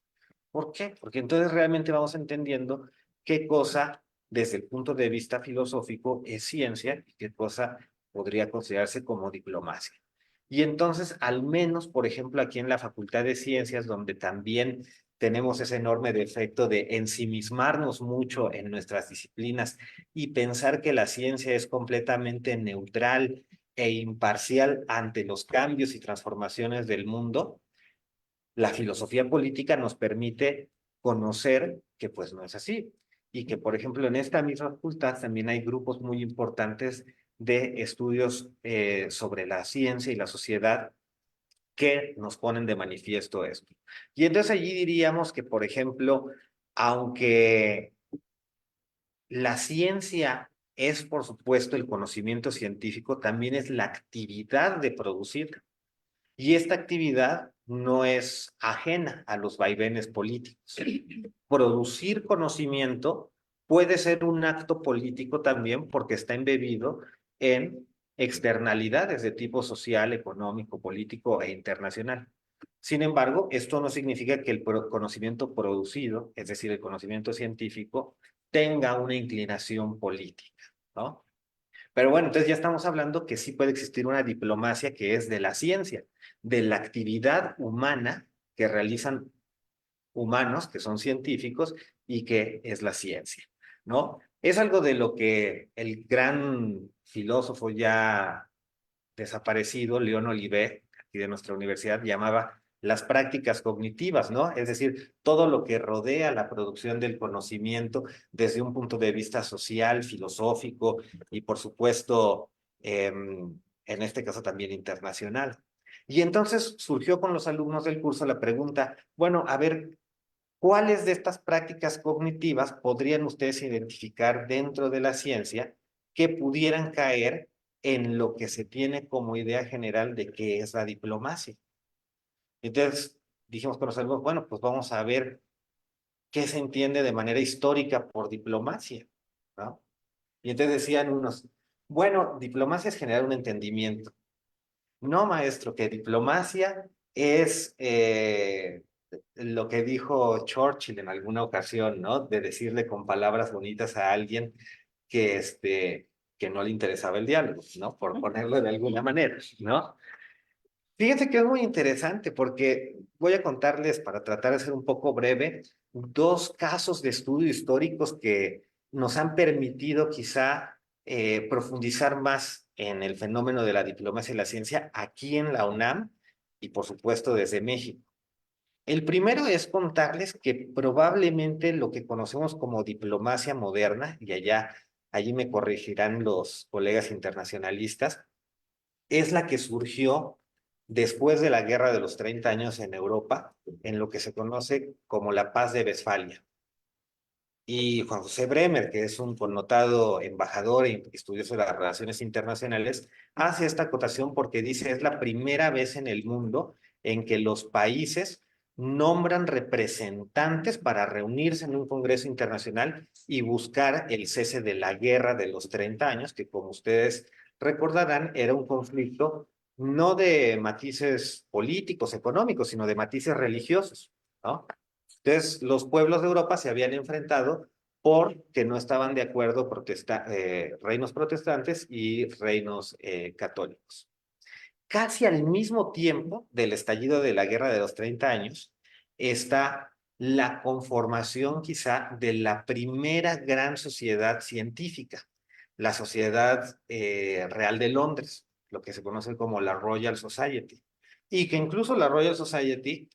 ¿Por qué? Porque entonces realmente vamos entendiendo qué cosa, desde el punto de vista filosófico, es ciencia y qué cosa podría considerarse como diplomacia. Y entonces, al menos, por ejemplo, aquí en la Facultad de Ciencias, donde también tenemos ese enorme defecto de ensimismarnos mucho en nuestras disciplinas y pensar que la ciencia es completamente neutral e imparcial ante los cambios y transformaciones del mundo, la filosofía política nos permite conocer que pues no es así y que, por ejemplo, en esta misma facultad también hay grupos muy importantes de estudios sobre la ciencia y la sociedad que nos ponen de manifiesto esto. Y entonces allí diríamos que, por ejemplo, aunque la ciencia es, por supuesto, el conocimiento científico, también es la actividad de producir. Y esta actividad no es ajena a los vaivenes políticos. Producir conocimiento puede ser un acto político también porque está embebido en externalidades de tipo social, económico, político e internacional. Sin embargo, esto no significa que el conocimiento producido, es decir, el conocimiento científico, tenga una inclinación política, ¿no? Pero bueno, entonces ya estamos hablando que sí puede existir una diplomacia que es de la ciencia, de la actividad humana que realizan humanos, que son científicos, y que es la ciencia, ¿no? Es algo de lo que el gran filósofo ya desaparecido, León Olivet, aquí de nuestra universidad, llamaba las prácticas cognitivas, ¿no? Es decir, todo lo que rodea la producción del conocimiento desde un punto de vista social, filosófico y, por supuesto, en este caso también internacional. Y entonces surgió con los alumnos del curso la pregunta, bueno, a ver, ¿cuáles de estas prácticas cognitivas podrían ustedes identificar dentro de la ciencia que pudieran caer en lo que se tiene como idea general de qué es la diplomacia? Entonces dijimos con los alumnos, bueno, pues vamos a ver qué se entiende de manera histórica por diplomacia, ¿no? Y entonces decían unos, bueno, diplomacia es generar un entendimiento. No, maestro, que diplomacia es lo que dijo Churchill en alguna ocasión, ¿no? De decirle con palabras bonitas a alguien que no le interesaba el diálogo, ¿no? Por ponerlo de alguna manera, ¿no? Fíjense que es muy interesante porque voy a contarles, para tratar de ser un poco breve, dos casos de estudio históricos que nos han permitido quizá profundizar más en el fenómeno de la diplomacia y la ciencia aquí en la UNAM y por supuesto desde México. El primero es contarles que probablemente lo que conocemos como diplomacia moderna, y allí me corregirán los colegas internacionalistas, es la que surgió después de la Guerra de los 30 años en Europa, en lo que se conoce como la Paz de Westfalia. Y Juan José Bremer, que es un connotado embajador e estudioso de las relaciones internacionales, hace esta acotación porque dice es la primera vez en el mundo en que los países nombran representantes para reunirse en un congreso internacional y buscar el cese de la guerra de los 30 años, que como ustedes recordarán era un conflicto no de matices políticos, económicos, sino de matices religiosos, ¿no? Entonces, los pueblos de Europa se habían enfrentado porque no estaban de acuerdo reinos protestantes y reinos católicos. Casi al mismo tiempo del estallido de la Guerra de los 30 años, está la conformación quizá de la primera gran sociedad científica, la Sociedad Real de Londres, lo que se conoce como la Royal Society, y que incluso la Royal Society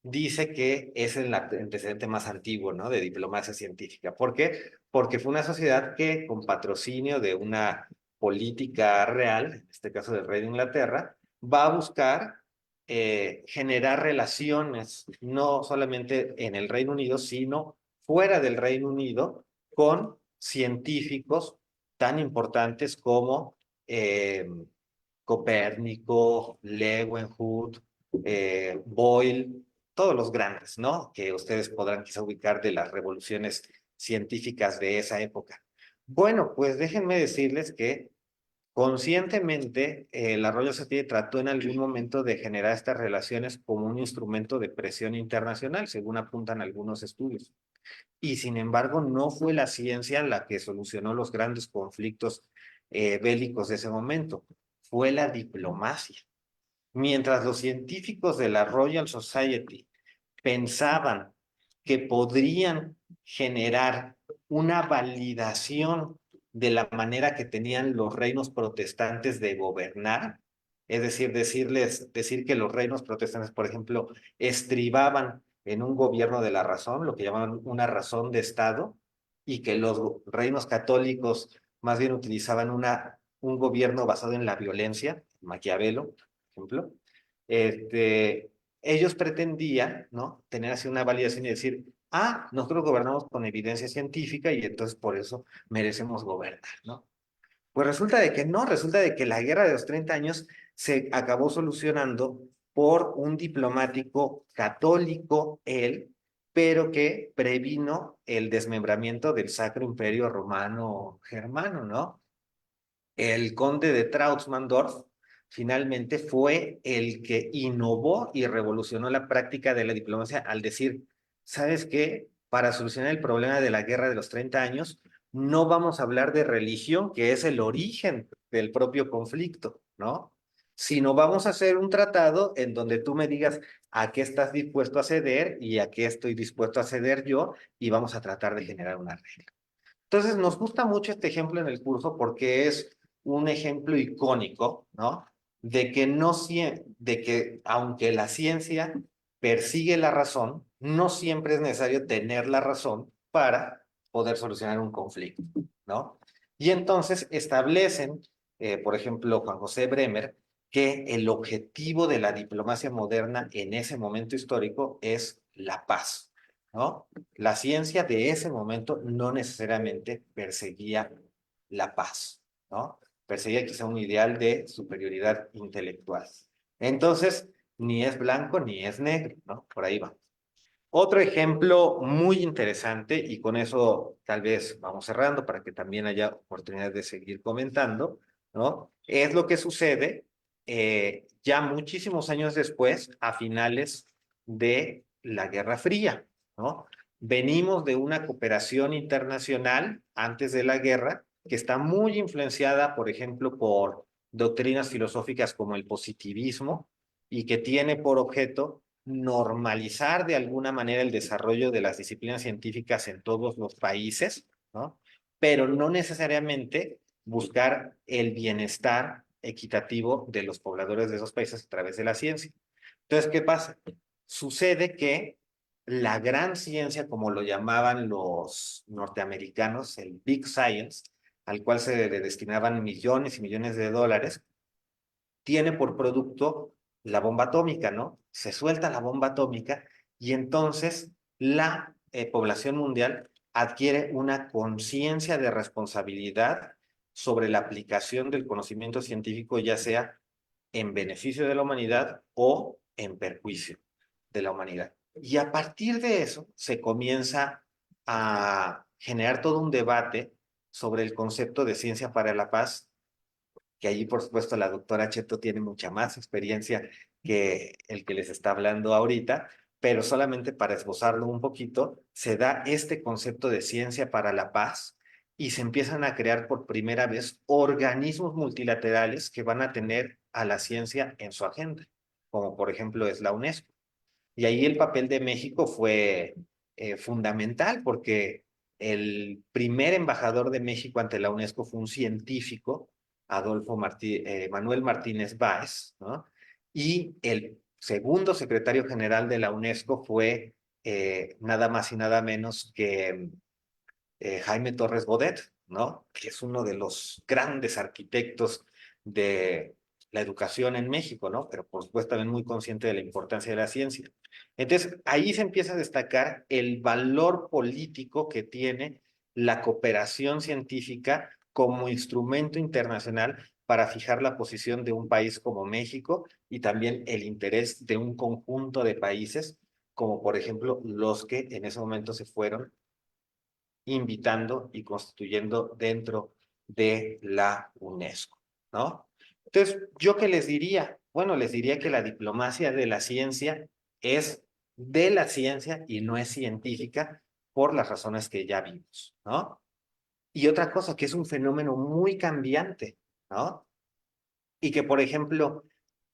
dice que es el antecedente más antiguo, ¿no? De diplomacia científica. ¿Por qué? Porque fue una sociedad que, con patrocinio de una política real, en este caso del rey de Inglaterra, va a buscar generar relaciones, no solamente en el Reino Unido, sino fuera del Reino Unido, con científicos tan importantes como Copérnico, Leeuwenhoek, Boyle, todos los grandes, ¿no? Que ustedes podrán quizá ubicar de las revoluciones científicas de esa época. Bueno, pues déjenme decirles que conscientemente la Royal Society trató en algún momento de generar estas relaciones como un instrumento de presión internacional, según apuntan algunos estudios. Y sin embargo, no fue la ciencia la que solucionó los grandes conflictos bélicos de ese momento, fue la diplomacia. Mientras los científicos de la Royal Society pensaban que podrían generar una validación de la manera que tenían los reinos protestantes de gobernar, es decir, decir que los reinos protestantes, por ejemplo, estribaban en un gobierno de la razón, lo que llamaban una razón de Estado, y que los reinos católicos más bien utilizaban un gobierno basado en la violencia, Maquiavelo, por ejemplo. Ellos pretendían, ¿no? Tener así una validación y decir, nosotros gobernamos con evidencia científica y entonces por eso merecemos gobernar, ¿no? Pues resulta de que no, resulta de que la guerra de los 30 años se acabó solucionando por un diplomático católico, él, pero que previno el desmembramiento del Sacro Imperio Romano Germano, ¿no? El conde de Trautsmandorf finalmente fue el que innovó y revolucionó la práctica de la diplomacia al decir, ¿sabes qué? Para solucionar el problema de la guerra de los 30 años, no vamos a hablar de religión, que es el origen del propio conflicto, ¿no? Sino vamos a hacer un tratado en donde tú me digas a qué estás dispuesto a ceder y a qué estoy dispuesto a ceder yo, y vamos a tratar de generar una regla. Entonces, nos gusta mucho este ejemplo en el curso porque es un ejemplo icónico, ¿no? De que aunque la ciencia persigue la razón, no siempre es necesario tener la razón para poder solucionar un conflicto, ¿no? Y entonces establecen, por ejemplo, Juan José Bremer, que el objetivo de la diplomacia moderna en ese momento histórico es la paz, ¿no? La ciencia de ese momento no necesariamente perseguía la paz, ¿no? Perseguía quizá un ideal de superioridad intelectual. Entonces, ni es blanco ni es negro, ¿no? Por ahí va. Otro ejemplo muy interesante, y con eso tal vez vamos cerrando para que también haya oportunidad de seguir comentando, ¿no? Es lo que sucede ya muchísimos años después, a finales de la Guerra Fría, ¿no? Venimos de una cooperación internacional antes de la guerra que está muy influenciada, por ejemplo, por doctrinas filosóficas como el positivismo y que tiene por objeto normalizar de alguna manera el desarrollo de las disciplinas científicas en todos los países, ¿no? Pero no necesariamente buscar el bienestar equitativo de los pobladores de esos países a través de la ciencia. Entonces, ¿qué pasa? Sucede que la gran ciencia, como lo llamaban los norteamericanos, el Big Science, al cual se le destinaban millones y millones de dólares, tiene por producto la bomba atómica, ¿no? Se suelta la bomba atómica y entonces la población mundial adquiere una conciencia de responsabilidad sobre la aplicación del conocimiento científico, ya sea en beneficio de la humanidad o en perjuicio de la humanidad. Y a partir de eso se comienza a generar todo un debate sobre el concepto de ciencia para la paz, que allí, por supuesto, la doctora Cheto tiene mucha más experiencia que el que les está hablando ahorita, pero solamente para esbozarlo un poquito, se da este concepto de ciencia para la paz y se empiezan a crear por primera vez organismos multilaterales que van a tener a la ciencia en su agenda, como por ejemplo es la UNESCO. Y ahí el papel de México fue fundamental porque el primer embajador de México ante la UNESCO fue un científico, Manuel Martínez Báez, ¿no? Y el segundo secretario general de la UNESCO fue nada más y nada menos que Jaime Torres Bodet, ¿no? Que es uno de los grandes arquitectos de la educación en México, ¿no? Pero por supuesto también muy consciente de la importancia de la ciencia. Entonces, ahí se empieza a destacar el valor político que tiene la cooperación científica como instrumento internacional para fijar la posición de un país como México y también el interés de un conjunto de países, como por ejemplo los que en ese momento se fueron invitando y constituyendo dentro de la UNESCO, ¿no? Entonces, ¿yo qué les diría? Bueno, les diría que la diplomacia de la ciencia es de la ciencia y no es científica por las razones que ya vimos, ¿no? Y otra cosa, que es un fenómeno muy cambiante, ¿no? Y que, por ejemplo,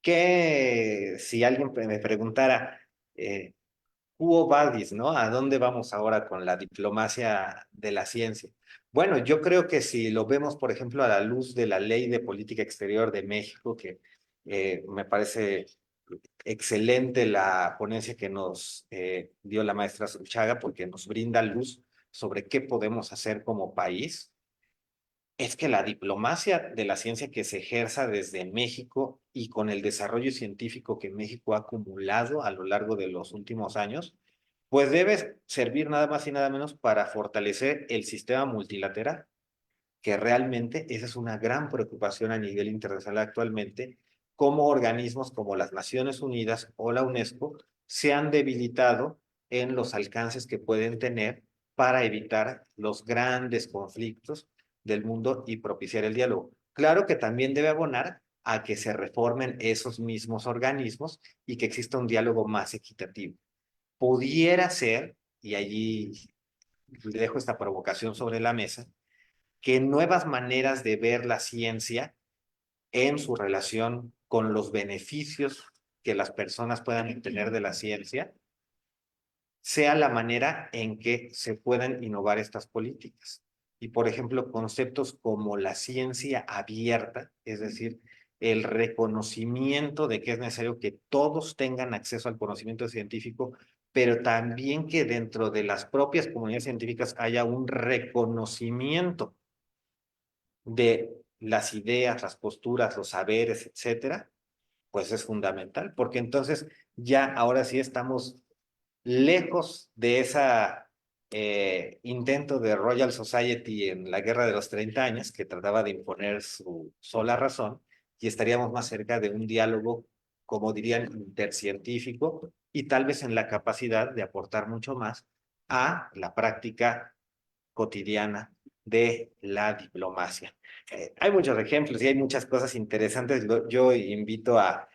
que si alguien me preguntara, Quo Vadis, ¿no? ¿A dónde vamos ahora con la diplomacia de la ciencia? Bueno, yo creo que si lo vemos, por ejemplo, a la luz de la Ley de Política Exterior de México, que me parece excelente la ponencia que nos dio la maestra Suchaga, porque nos brinda luz sobre qué podemos hacer como país, es que la diplomacia de la ciencia que se ejerza desde México y con el desarrollo científico que México ha acumulado a lo largo de los últimos años, pues debe servir nada más y nada menos para fortalecer el sistema multilateral, que realmente esa es una gran preocupación a nivel internacional actualmente, cómo organismos como las Naciones Unidas o la UNESCO se han debilitado en los alcances que pueden tener para evitar los grandes conflictos del mundo y propiciar el diálogo. Claro que también debe abonar a que se reformen esos mismos organismos y que exista un diálogo más equitativo. Pudiera ser, y allí dejo esta provocación sobre la mesa, que nuevas maneras de ver la ciencia en su relación con los beneficios que las personas puedan obtener de la ciencia sea la manera en que se puedan innovar estas políticas. Y, por ejemplo, conceptos como la ciencia abierta, es decir, el reconocimiento de que es necesario que todos tengan acceso al conocimiento científico, pero también que dentro de las propias comunidades científicas haya un reconocimiento de las ideas, las posturas, los saberes, etcétera, pues es fundamental, porque entonces ya ahora sí estamos lejos de esa intento de Royal Society en la Guerra de los 30 años, que trataba de imponer su sola razón, y estaríamos más cerca de un diálogo, como dirían, intercientífico, y tal vez en la capacidad de aportar mucho más a la práctica cotidiana de la diplomacia. Hay muchos ejemplos y hay muchas cosas interesantes. Yo invito a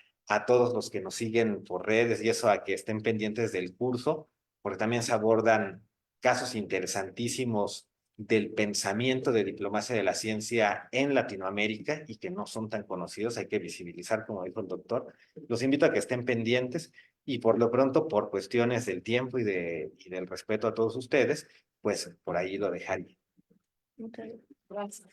todos los que nos siguen por redes y eso a que estén pendientes del curso, porque también se abordan casos interesantísimos del pensamiento de diplomacia de la ciencia en Latinoamérica y que no son tan conocidos, hay que visibilizar, como dijo el doctor. Los invito a que estén pendientes y por lo pronto, por cuestiones del tiempo y del respeto a todos ustedes, pues por ahí lo dejaría. Muchas gracias.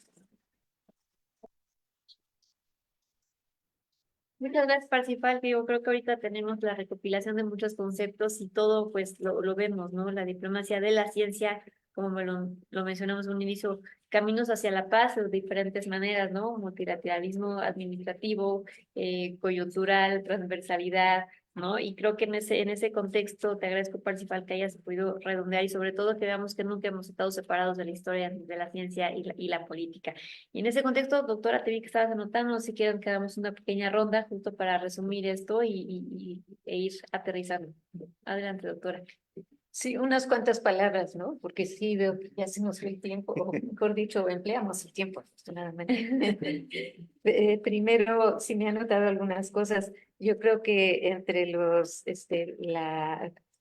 Muchas gracias, Parsifal. Yo creo que ahorita tenemos la recopilación de muchos conceptos y todo, pues lo vemos, ¿no? La diplomacia de la ciencia, como lo mencionamos en un inicio, caminos hacia la paz de diferentes maneras, ¿no? Multilateralismo administrativo, coyuntural, transversalidad, ¿no? Y creo que en ese contexto te agradezco, Parsifal, que hayas podido redondear y sobre todo que veamos que nunca hemos estado separados de la historia de la ciencia y la política. Y en ese contexto, doctora, te vi que estabas anotando, si quieren que hagamos una pequeña ronda justo para resumir esto e ir aterrizando. Adelante, doctora. Sí, unas cuantas palabras, ¿no? Porque sí veo que ya se nos fue el tiempo, o mejor dicho, empleamos el tiempo, afortunadamente. Primero, sí me han notado algunas cosas. Yo creo que entre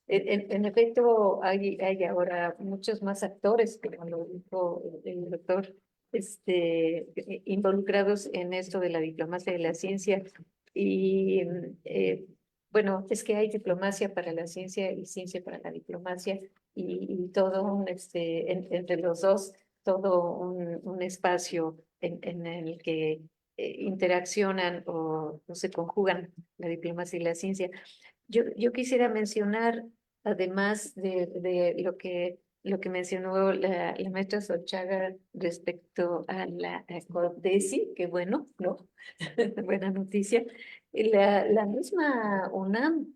en efecto, hay ahora muchos más actores, como lo dijo el doctor, involucrados en esto de la diplomacia de la ciencia. Y bueno, es que hay diplomacia para la ciencia y ciencia para la diplomacia y todo entre los dos, todo un espacio en el que interaccionan o se conjugan la diplomacia y la ciencia. Yo quisiera mencionar, además de lo que mencionó la maestra Solchaga respecto a la CODESI, que bueno, ¿no? Buena noticia. La misma UNAM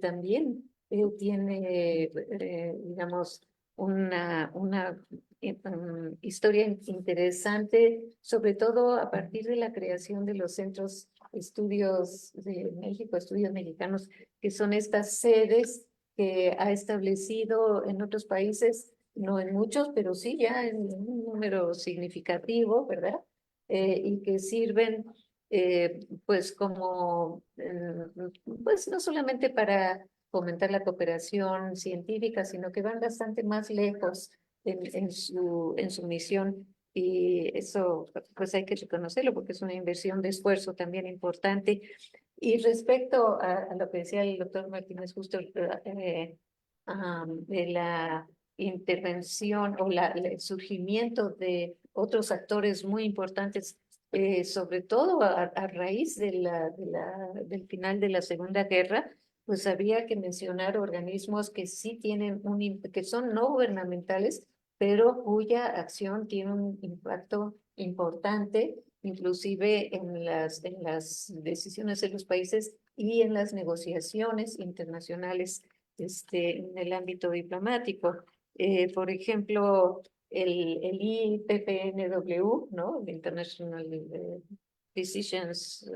también tiene, digamos, una historia interesante, sobre todo a partir de la creación de los centros estudios de México, estudios mexicanos, que son estas sedes que ha establecido en otros países, no en muchos, pero sí ya en un número significativo, ¿verdad? Y que sirven pues como, pues no solamente para fomentar la cooperación científica, sino que van bastante más lejos en su misión. Y eso pues hay que reconocerlo porque es una inversión de esfuerzo también importante. Y respecto a lo que decía el doctor Martínez justo de la intervención o el surgimiento de otros actores muy importantes, sobre todo a raíz del final de la Segunda Guerra, pues había que mencionar organismos que sí tienen que son no gubernamentales, pero cuya acción tiene un impacto importante, inclusive en las decisiones de los países y en las negociaciones internacionales en el ámbito diplomático. Por ejemplo, el IPPNW, ¿no? El International Decisions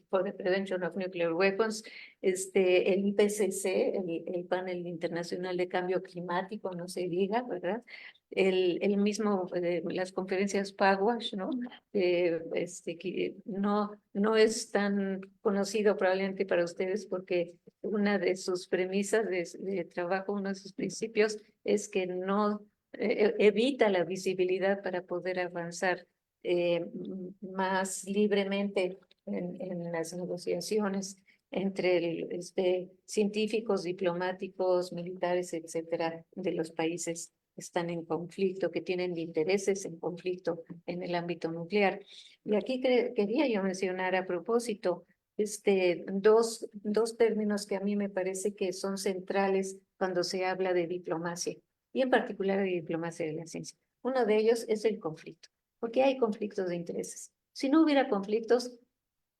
for the Prevention of Nuclear Weapons, el IPCC, el Panel Internacional de Cambio Climático, no se diga, ¿verdad? El mismo, las conferencias PAGWASH, ¿no? Que no es tan conocido probablemente para ustedes porque una de sus premisas de trabajo, uno de sus principios es que no evita la visibilidad para poder avanzar más libremente en las negociaciones entre científicos, diplomáticos, militares, etcétera, de los países están en conflicto, que tienen intereses en conflicto en el ámbito nuclear. Y aquí quería yo mencionar a propósito dos términos que a mí me parece que son centrales cuando se habla de diplomacia, y en particular de diplomacia de la ciencia. Uno de ellos es el conflicto, porque hay conflictos de intereses. Si no hubiera conflictos,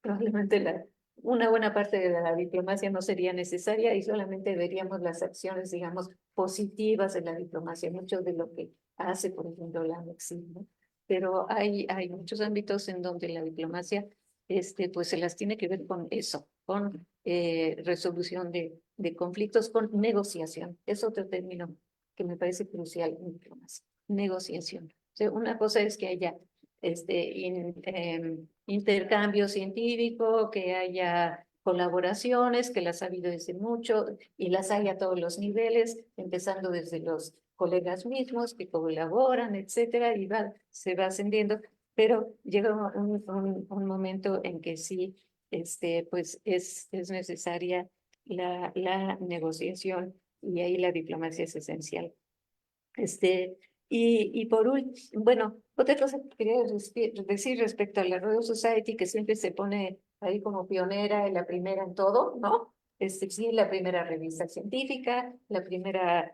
probablemente una buena parte de la diplomacia no sería necesaria y solamente veríamos las acciones, digamos, positivas de la diplomacia, mucho de lo que hace, por ejemplo, la MEXID, ¿no? Pero hay muchos ámbitos en donde la diplomacia pues se las tiene que ver con eso, con resolución de conflictos, con negociación. Es otro término que me parece crucial en diplomacia, negociación. O sea, una cosa es que haya intercambio científico, que haya colaboraciones, que las ha habido desde mucho y las hay a todos los niveles, empezando desde los colegas mismos que colaboran, etcétera, y se va ascendiendo, pero llega un momento en que sí, pues es necesaria la negociación y ahí la diplomacia es esencial. Y por último, bueno, otra cosa que quería decir respecto a la Royal Society, que siempre se pone ahí como pionera y la primera en todo, ¿no? Sí, la primera revista científica, la pionera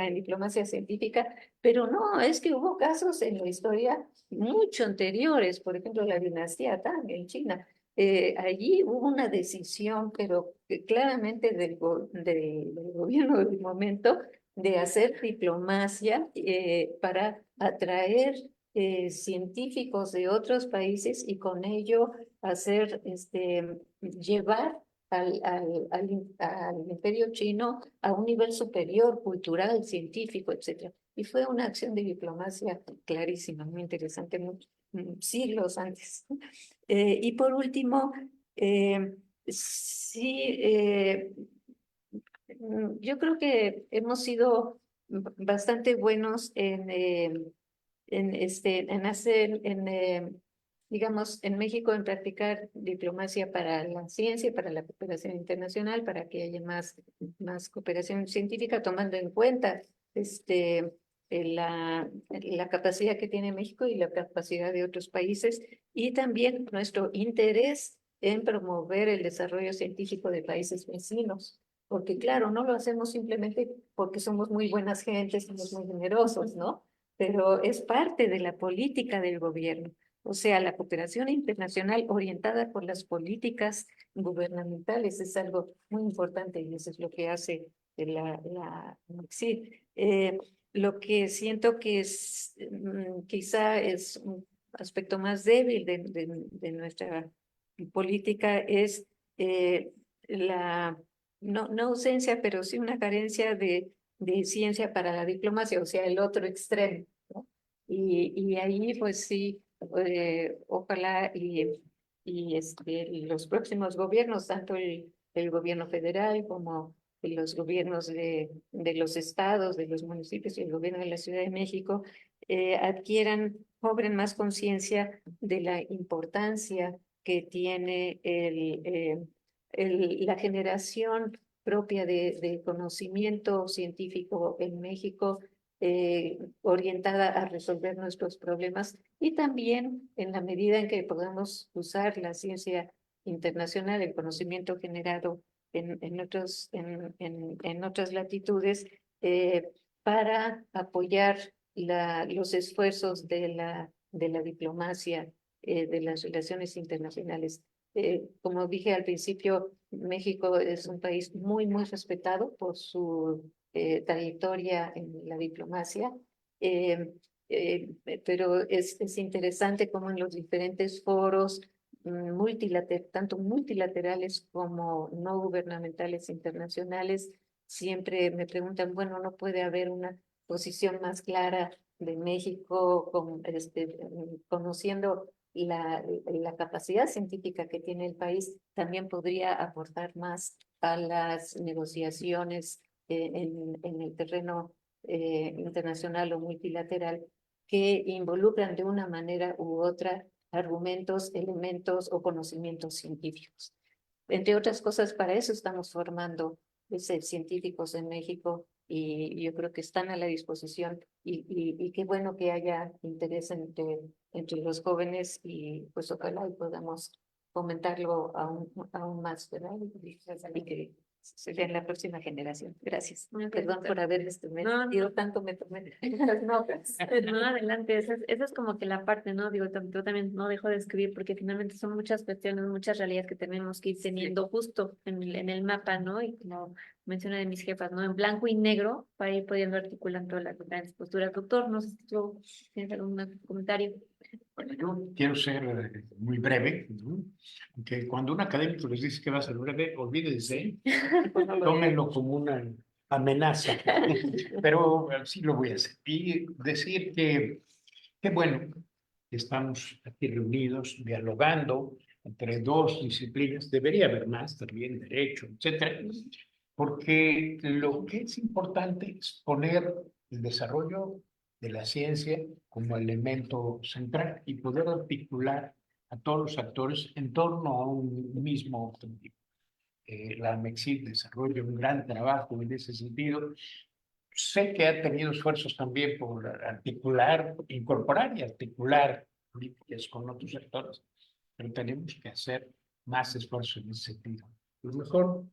en diplomacia científica, pero no, es que hubo casos en la historia mucho anteriores, por ejemplo, la dinastía Tang en China. Allí hubo una decisión, pero claramente del gobierno del momento, de hacer diplomacia para atraer científicos de otros países y con ello hacer, llevar al imperio chino a un nivel superior, cultural, científico, etcétera. Y fue una acción de diplomacia clarísima, muy interesante, siglos antes. Y por último, sí, yo creo que hemos sido bastante buenos en hacer, digamos, en México, en practicar diplomacia para la ciencia, para la cooperación internacional, para que haya más cooperación científica, tomando en cuenta la capacidad que tiene México y la capacidad de otros países, y también nuestro interés en promover el desarrollo científico de países vecinos. Porque claro, no lo hacemos simplemente porque somos muy buenas gentes, somos muy generosos, ¿no? Pero es parte de la política del gobierno. O sea, la cooperación internacional orientada por las políticas gubernamentales es algo muy importante y eso es lo que hace la MIXID. Lo que siento que quizá es un aspecto más débil de nuestra política es la no ausencia, pero sí una carencia de ciencia para la diplomacia, o sea, el otro extremo, ¿no? Y ahí, pues sí, ojalá los próximos gobiernos, tanto el gobierno federal como los gobiernos de los estados, de los municipios y el gobierno de la Ciudad de México, cobren más conciencia de la importancia que tiene la generación propia de conocimiento científico en México, orientada a resolver nuestros problemas, y también en la medida en que podamos usar la ciencia internacional, el conocimiento generado en otras latitudes, para apoyar los esfuerzos de la diplomacia, de las relaciones internacionales. Como dije al principio, México es un país muy respetado por su trayectoria en la diplomacia, pero es interesante cómo en los diferentes foros, tanto multilaterales como no gubernamentales internacionales, siempre me preguntan, bueno, ¿no puede haber una posición más clara de México conociendo la capacidad científica que tiene el país? También podría aportar más a las negociaciones en el terreno internacional o multilateral, que involucran de una manera u otra argumentos, elementos o conocimientos científicos. Entre otras cosas, para eso estamos formando científicos en México y yo creo que están a la disposición y qué bueno que haya interés entre los jóvenes y pues ojalá y podamos fomentarlo aún más, ¿verdad? Y que sería en la próxima generación. Gracias. Muy bien, Perdón por doctora. haber me No, no. sentido tanto, me tomé las notas. No, adelante, esa es como que la parte, ¿no? Digo, yo también no dejo de escribir porque finalmente son muchas cuestiones, muchas realidades que tenemos que ir teniendo justo en el mapa, ¿no? Y como menciona de mis jefas, ¿no? En blanco y negro para ir pudiendo articulando las diferentes posturas. Doctor, no sé si tú tienes algún comentario. Bueno, yo quiero ser muy breve, ¿no? Que cuando un académico les dice que va a ser breve, olvídense, tómenlo como una amenaza, pero sí lo voy a hacer. Y decir que qué bueno que estamos aquí reunidos, dialogando entre dos disciplinas, debería haber más también, derecho, etcétera, porque lo que es importante es poner el desarrollo de la ciencia como elemento central y poder articular a todos los actores en torno a un mismo objetivo. La MEXID desarrolla un gran trabajo en ese sentido. Sé que ha tenido esfuerzos también por articular, incorporar y articular políticas con otros sectores, pero tenemos que hacer más esfuerzo en ese sentido. Lo mejor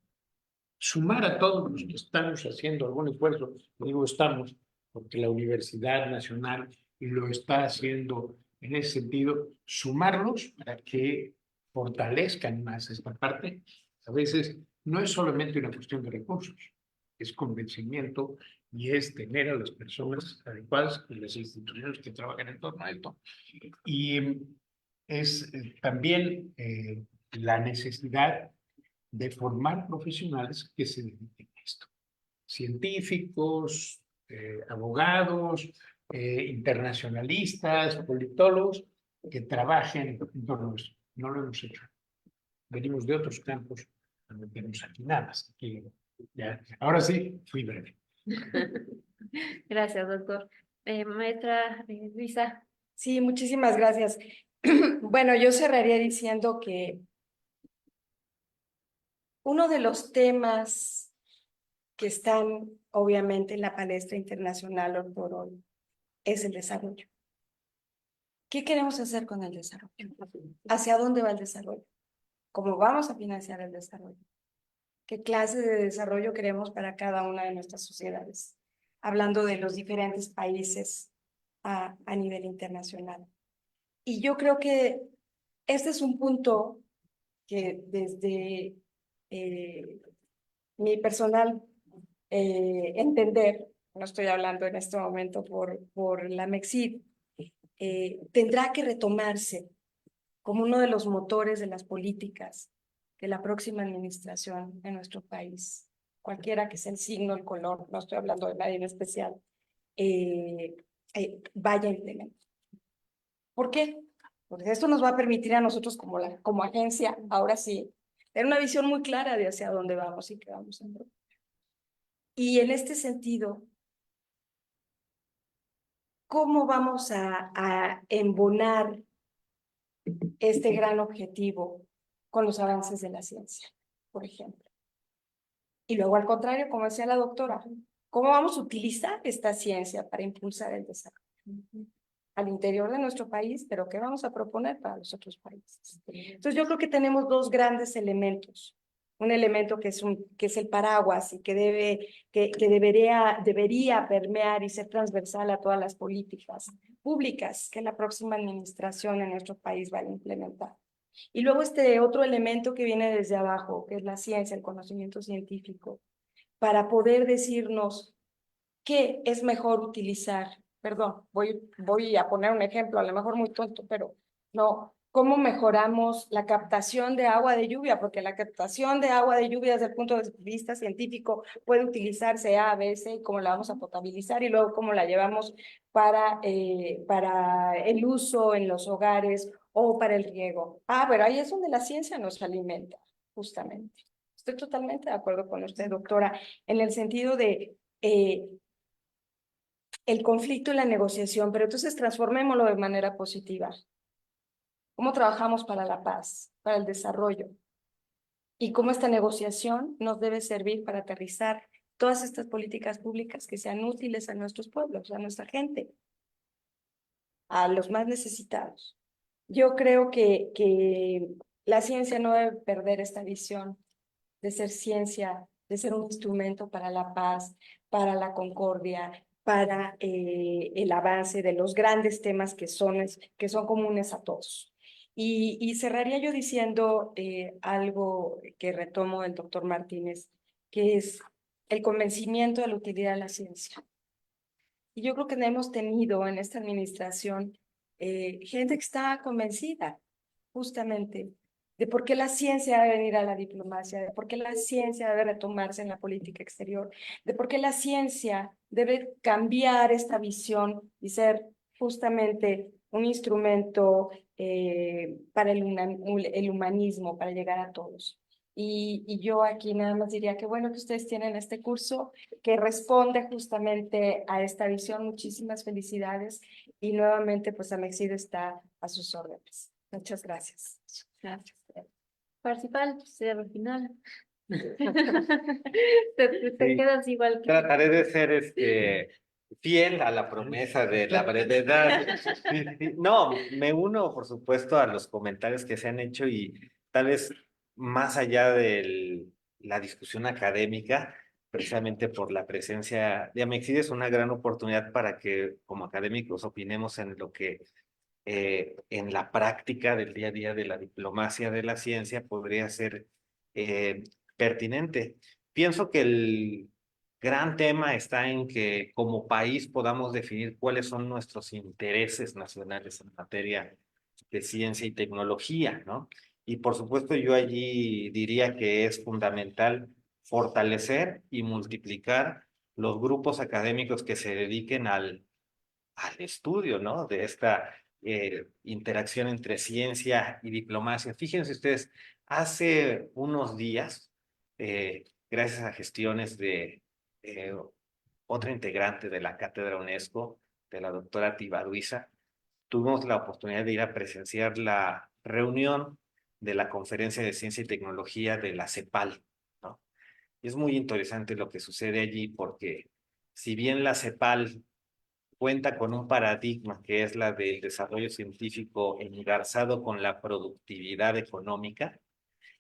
sumar a todos los que estamos haciendo algún esfuerzo, digo estamos, porque la Universidad Nacional lo está haciendo en ese sentido, sumarlos para que fortalezcan más esta parte. A veces no es solamente una cuestión de recursos, es convencimiento y es tener a las personas adecuadas y las instituciones que trabajan en torno a esto. Y es también la necesidad de formar profesionales que se dediquen a esto. Científicos, abogados, internacionalistas, politólogos, que trabajen en torno a esto. No lo hemos hecho. Venimos de otros campos, no tenemos aquí nada más. Aquí, ya. Ahora sí, fui breve. Gracias, doctor. Maestra Luisa. Sí, muchísimas gracias. Bueno, yo cerraría diciendo que uno de los temas que están obviamente en la palestra internacional hoy por hoy es el desarrollo. ¿Qué queremos hacer con el desarrollo? ¿Hacia dónde va el desarrollo? ¿Cómo vamos a financiar el desarrollo? ¿Qué clase de desarrollo queremos para cada una de nuestras sociedades? Hablando de los diferentes países a nivel internacional. Y yo creo que este es un punto que desde mi personal entender, no estoy hablando en este momento por la MEXID, tendrá que retomarse como uno de los motores de las políticas de la próxima administración en nuestro país, cualquiera que sea el signo, el color, no estoy hablando de nadie en especial, vaya a implementar. ¿Por qué? Porque esto nos va a permitir a nosotros como agencia, ahora sí, tener una visión muy clara de hacia dónde vamos y qué vamos a hacer. Y en este sentido, ¿cómo vamos a embonar este gran objetivo con los avances de la ciencia, por ejemplo? Y luego, al contrario, como decía la doctora, ¿cómo vamos a utilizar esta ciencia para impulsar el desarrollo al interior de nuestro país, pero qué vamos a proponer para los otros países? Entonces, yo creo que tenemos dos grandes elementos. Un elemento que es el paraguas y que debería permear y ser transversal a todas las políticas públicas que la próxima administración en nuestro país va a implementar. Y luego este otro elemento que viene desde abajo, que es la ciencia, el conocimiento científico, para poder decirnos qué es mejor utilizar. Perdón, voy a poner un ejemplo, a lo mejor muy tonto, pero no. ¿Cómo mejoramos la captación de agua de lluvia? Porque la captación de agua de lluvia desde el punto de vista científico puede utilizarse A, B, C, cómo la vamos a potabilizar y luego cómo la llevamos para el uso en los hogares o para el riego. Pero ahí es donde la ciencia nos alimenta, justamente. Estoy totalmente de acuerdo con usted, doctora, en el sentido de el conflicto y la negociación, pero entonces transformémoslo de manera positiva. ¿Cómo trabajamos para la paz, para el desarrollo? Y cómo esta negociación nos debe servir para aterrizar todas estas políticas públicas que sean útiles a nuestros pueblos, a nuestra gente, a los más necesitados. Yo creo que la ciencia no debe perder esta visión de ser ciencia, de ser un instrumento para la paz, para la concordia, para el avance de los grandes temas que son comunes a todos. Y cerraría yo diciendo algo que retomo del doctor Martínez, que es el convencimiento de la utilidad de la ciencia. Y yo creo que hemos tenido en esta administración gente que está convencida justamente de por qué la ciencia debe venir a la diplomacia, de por qué la ciencia debe retomarse en la política exterior, de por qué la ciencia debe cambiar esta visión y ser justamente un instrumento para el humanismo, para llegar a todos. Y yo aquí nada más diría que bueno que ustedes tienen este curso que responde justamente a esta visión. Muchísimas felicidades y nuevamente pues Amexid está a sus órdenes. Muchas gracias. Gracias. Parcival, cierre final. Te Sí. quedas igual que... Trataré de ser fiel a la promesa de la brevedad. Sí, sí. No, me uno, por supuesto, a los comentarios que se han hecho y tal vez más allá de la discusión académica, precisamente por la presencia de Amexid, es una gran oportunidad para que como académicos opinemos en lo que en la práctica del día a día de la diplomacia de la ciencia podría ser pertinente. Pienso que el gran tema está en que como país podamos definir cuáles son nuestros intereses nacionales en materia de ciencia y tecnología, ¿no? Y por supuesto yo allí diría que es fundamental fortalecer y multiplicar los grupos académicos que se dediquen al estudio, ¿no? De esta interacción entre ciencia y diplomacia. Fíjense ustedes, hace unos días, gracias a gestiones de otra integrante de la Cátedra UNESCO, de la doctora Tibaruiza, tuvimos la oportunidad de ir a presenciar la reunión de la Conferencia de Ciencia y Tecnología de la CEPAL, ¿no? Y es muy interesante lo que sucede allí porque si bien la CEPAL cuenta con un paradigma que es la del desarrollo científico engarzado con la productividad económica,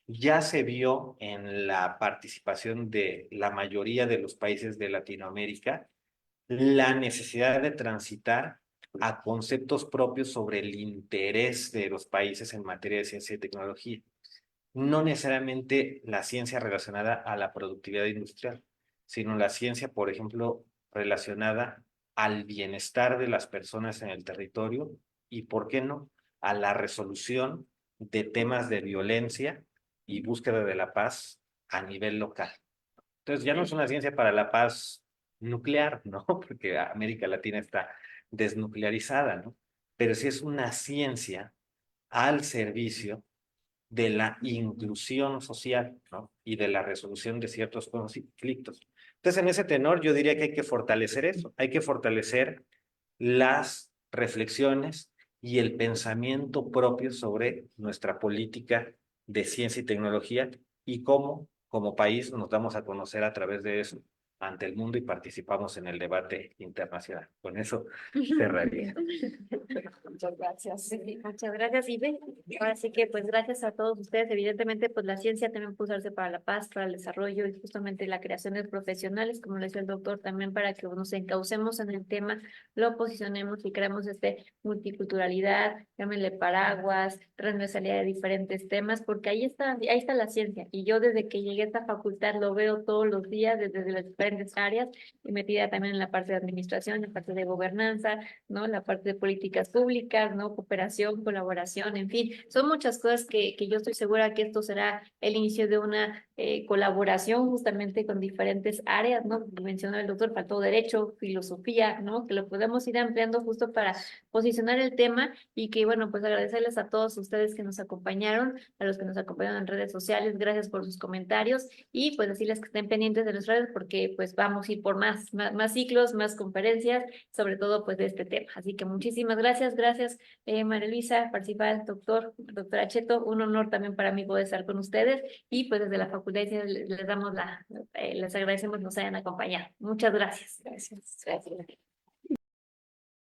ya se vio en la participación de la mayoría de los países de Latinoamérica la necesidad de transitar a conceptos propios sobre el interés de los países en materia de ciencia y tecnología. No necesariamente la ciencia relacionada a la productividad industrial, sino la ciencia, por ejemplo, relacionada al bienestar de las personas en el territorio y, ¿por qué no?, a la resolución de temas de violencia y búsqueda de la paz a nivel local. Entonces ya no es una ciencia para la paz nuclear, ¿no? Porque América Latina está desnuclearizada, ¿no? Pero sí es una ciencia al servicio de la inclusión social, ¿no? Y de la resolución de ciertos conflictos. Entonces, en ese tenor, yo diría que hay que fortalecer eso, hay que fortalecer las reflexiones y el pensamiento propio sobre nuestra política de ciencia y tecnología y cómo, como país, nos damos a conocer a través de eso ante el mundo y participamos en el debate internacional. Con eso cerraría. Muchas gracias. Sí, muchas gracias, Ibe. Ahora sí que pues gracias a todos ustedes. Evidentemente pues la ciencia también puede usarse para la paz, para el desarrollo y justamente la creación de profesionales, como lo decía el doctor, también para que nos encaucemos en el tema, lo posicionemos y creamos multiculturalidad, llámenle paraguas, transversalidad de diferentes temas, porque ahí está la ciencia. Y yo desde que llegué a esta facultad lo veo todos los días desde las diferentes áreas y metida también en la parte de administración, en la parte de gobernanza, ¿no? La parte de políticas públicas, ¿no? Cooperación, colaboración, en fin, son muchas cosas que yo estoy segura que esto será el inicio de una colaboración justamente con diferentes áreas, ¿no? Mencionó el doctor, faltó derecho, filosofía, ¿no? Que lo podemos ir ampliando justo para posicionar el tema y que, bueno, pues agradecerles a todos ustedes que nos acompañaron, a los que nos acompañaron en redes sociales, gracias por sus comentarios y pues decirles que estén pendientes de nuestras redes porque pues pues vamos a ir por más ciclos, más conferencias, sobre todo pues de este tema. Así que muchísimas gracias, María Luisa, Parcival, doctora Cheto, un honor también para mí poder estar con ustedes y pues desde la Facultad de Ciencias les damos les agradecemos que nos hayan acompañado. Muchas gracias. Gracias. Gracias.